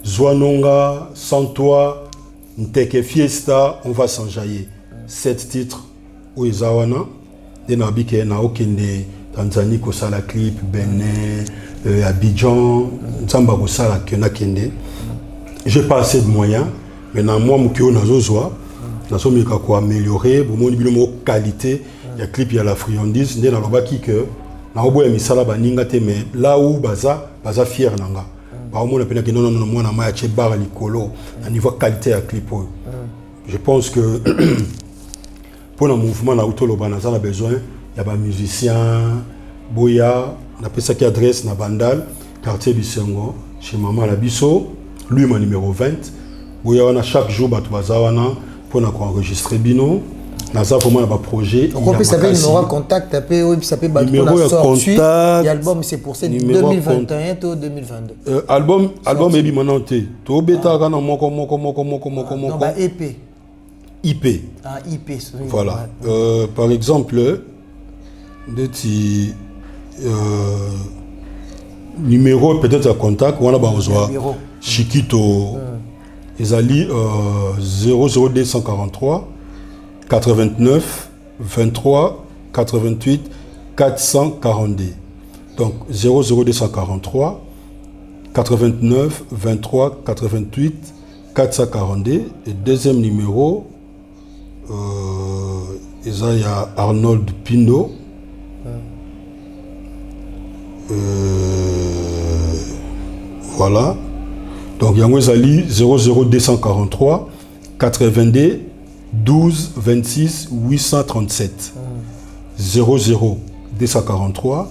Zwanonga, Sans toi, Nteke Fiesta, on va s'enjailler. 7 titres où ils ont des na okende Tanzanie Kosala clip, Benin, Abidjan, Nzamba Kosala Kende. J'ai pas assez de moyens, mais dans moi mukio nazozwa, nazomika ko améliorer, bon mon qualité. Il y a clip, il y a la friandise, il y a que na obo ya misala baninga te mais là où baza fier nanga. Ba omona pena que non moi na ma che bar likolo à niveau qualité à clip. Je pense que pour le mouvement na utolo bana ça a besoin il y a ba musicien boya na pesa qui adresse na bandal quartier Bisengo chez maman la biso lui mon numéro 20 boya on a chaque jour batu bazawana pour na enregistrer bino. Naza vraiment un projet. On peut s'appeler numéro contact, s'appeler numéro contact. L'album c'est pour 2021 ou 2022. Album est bien maintenant. To beta kana moko. Non bah EP. IP. Ah IP. Voilà. Par exemple, des numéro peut-être à contact. On a besoin. Chiquito. Ezali 00243. 89 23 88 442. Donc 00243 89 23 88 442. Et deuxième numéro, il y a Arnold Pino. Voilà. Donc il y a 00243 82 12 26 837 00 243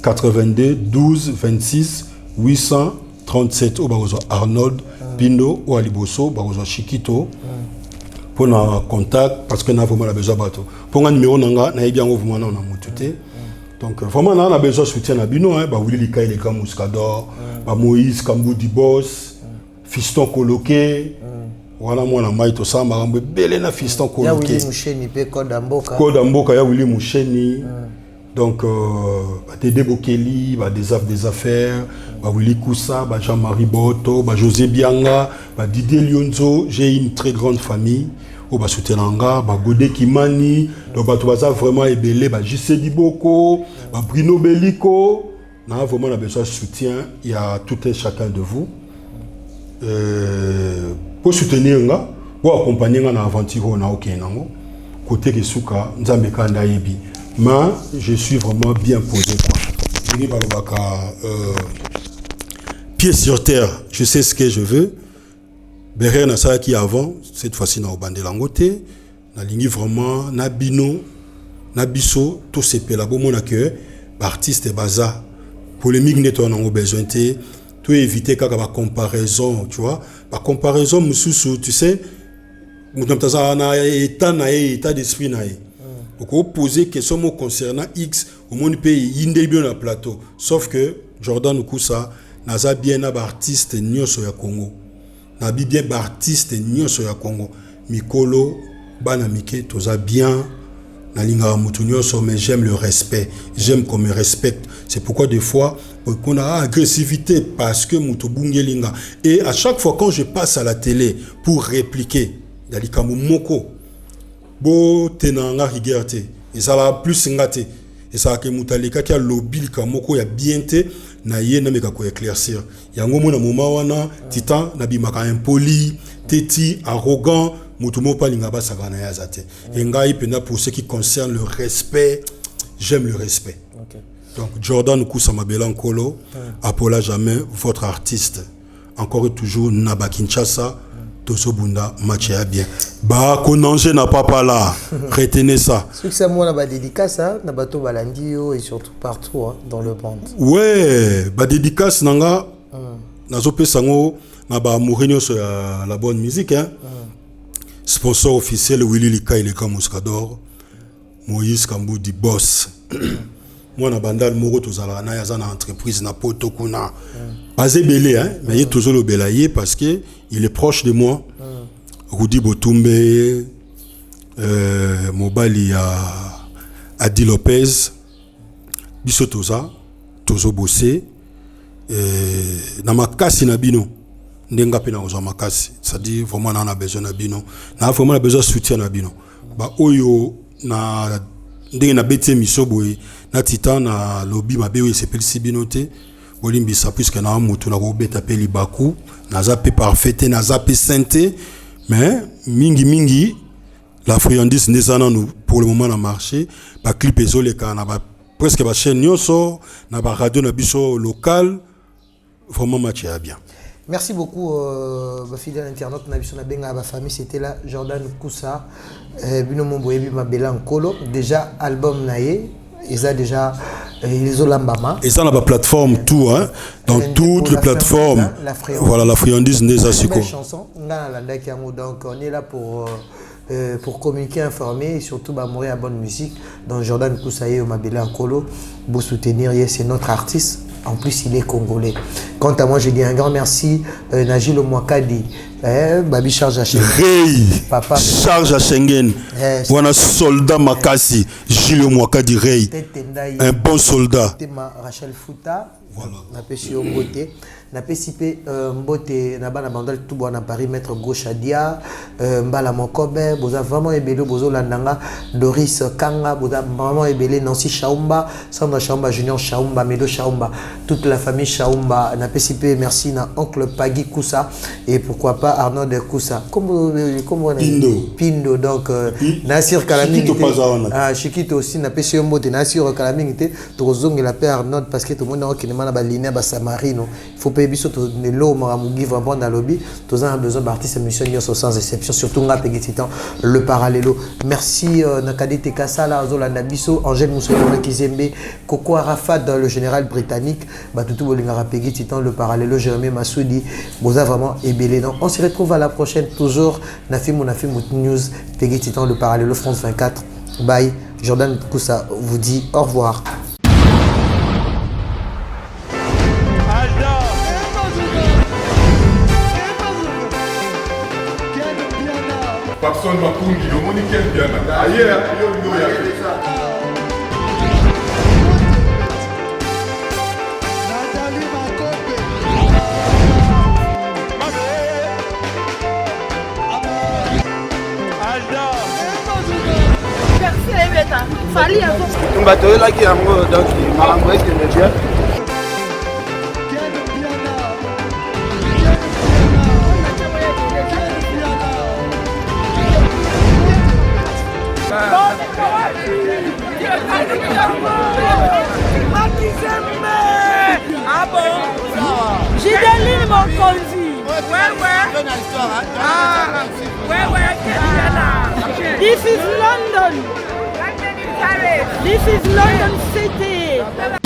82 12 26 837 au barozo Arnold Pino ou Aliboso barozo Chiquito pour un contact parce que nous avons vraiment besoin de bateau pour un numéro nanga na bien mouvement na mututé donc vraiment on a besoin de soutien na bino hein ba Willy Lika les Muscador ba Moïse Kamboudi Boss Fiston Coloqué Voilà moi na mai to samba rambe belé na fiston ko. Ya Willy Moucheni pe Code Mboka. Code Mboka ya Willy Moucheni. Donc Tédé Bokeli, des affaires, Willy Koussa, Jean-Marie Boto, José Bianga, Didier Lyonzo, j'ai une très grande famille. Au Soutenanga, Godé Kimani, donc vraiment ébélé, JC Diboko, Bruno Bellico. On a vraiment besoin de soutien. Il y a tout un chacun de vous. Pour soutenir, pour accompagner dans l'aventure, on a aucun nom. Côté Kesuka, Nzambeka Ndayebi. Mais je suis vraiment bien posé. Pied sur terre, je sais ce que je veux. Berre na ça qui avant, cette fois-ci na obande langote, na lingi vraiment na bino, na biso, tout ces pelabo mon que artiste baza. Polémique n'est on a besoin de tout éviter quand la comparaison, tu vois, la comparaison mususu, tu sais, mutamtaza na état d'esprit na. Pour poser question concernant X au monde pays yinde bien na plateau, sauf que Jordan Kousa naza bien na artiste nyoso ya Congo. Na bien artiste nyoso ya Congo. Mikolo bana mike toza bien na linga mutu nyoso, mais j'aime le respect. J'aime qu'on me respecte. C'est pourquoi des fois on a agressivité parce que mutu bungelinga. Et à chaque fois quand je passe à la télé pour répliquer, dalika moko bo tenanga rigerte et ça la plus ngate et ça que mutalika qui a lobby kamoko ya bienté na ye na meka ko éclaircir yango mona moma wana titan na bimaka impoli teti arrogant mutumo pa linga ba sakana ya zate et ngai pena pour ce qui concerne le respect, j'aime le respect. Okay. Donc Jordan Kousa Mabela Nkolo, Apollo jamais votre artiste encore et toujours Naba Kinshasa. Tosobunda match est bien. Bah Konange n'a pas là. Retenez ça. Succès moi na ba dédicace na bato balandio et surtout partout hein, dans le monde. Ouais, ba dédicace nanga nazo pesango na ba Mourinho sur la bonne musique hein. Sponsor officiel Willy Lika il est comme Muscador. Moïse Kamboudi boss. Moi na bandal moko tozala na ya na entreprise na poto kuna. Basé belé hein, mais il est toujours le belayer parce que il est proche de moi. Rudy Botumbe, Mobali à Adi Lopez, Bissotoza, Tozo Bossé, Namakasi Nabino, Ndenga Pena Oza Makasi, c'est-à-dire vraiment on a besoin Nabino, on a vraiment besoin de soutien Nabino. Bah Oyo na Ndenga na bete misoboy, na Titan na lobby mabewe s'appelle Sibinote. Olimbisa puisque na mutu na robeta pe libaku na zape parfaite na zape sainté mais mingi la friandise nezana nous pour le moment na marché ba clip ezole kana ba presque ba chaîne nyoso na ba radio na biso local vraiment match est bien. Merci beaucoup fidèle internaute na biso na benga ba famille, c'était là Jordan Kousa bino momboyebi Mabela Nkolo, déjà album naé ils ont déjà ils ont l'ambama et ça on a la plateforme tout hein dans toutes les plateformes voilà la friandise des asiko chanson donc on est là pour communiquer, informer et surtout mourir à bonne musique. Donc Jordan Koussaye ou Mabela Nkolo pour soutenir, c'est notre artiste. En plus, il est congolais. Quant à moi, je dis un grand merci Najilo Mwakadi, Babi Charge à Schengen. Rey, Papa Charge à Schengen. Wana soldat Makasi, Gilles Mwakadi Rey. Un bon soldat. Rachel Fouta. Voilà. Na pesi Mbote. Na pesi pe Mbote na bana bandal tout bon à Paris maître gauche à Dia, Mbala Mokobe, boza vraiment ebelé bozo landanga, Doris Kanga, boza vraiment ebelé Nancy Chaumba, Sandra Chaumba, Junior Chaumba, Medo Chaumba, toute la famille Chaumba. Na pesi pe merci na oncle Pagui Koussa et pourquoi pas Arnaud de Koussa. Comment on Pindo. Pindo donc Nassir Kalaming. Ah Chiquito aussi na pesi Mbote Nassir Kalaming était tozong la paix Arnaud parce que tout le monde qui ne m'a pas liné ba Samarino. Il faut biso to nelo maramugi vraiment dans lobby tous a besoin d'artistes émission sans exception surtout nga Peguetitan le parallèlo. Merci Nakadete Kasala Zolanda biso Angèle Moussoula Kizembe Coco Arafat le général britannique Batutu Bolingara Peguetitan le parallèlo Jérémy Massoudi boza vraiment ébélé. Donc on se retrouve à la prochaine toujours Nafimu News Peguetitan le parallèlo France 24. Bye. Jordan Kousa vous dit au revoir. Papson Makungi, le monde qui est bien. Ailleurs, il y a Fali avant. On va te là qui est amoureux, donc il m'a envoyé qu'il me bien. Ah bon? J'ai donné mon conduit. Ouais. Ah, ouais. This is London. This is London City.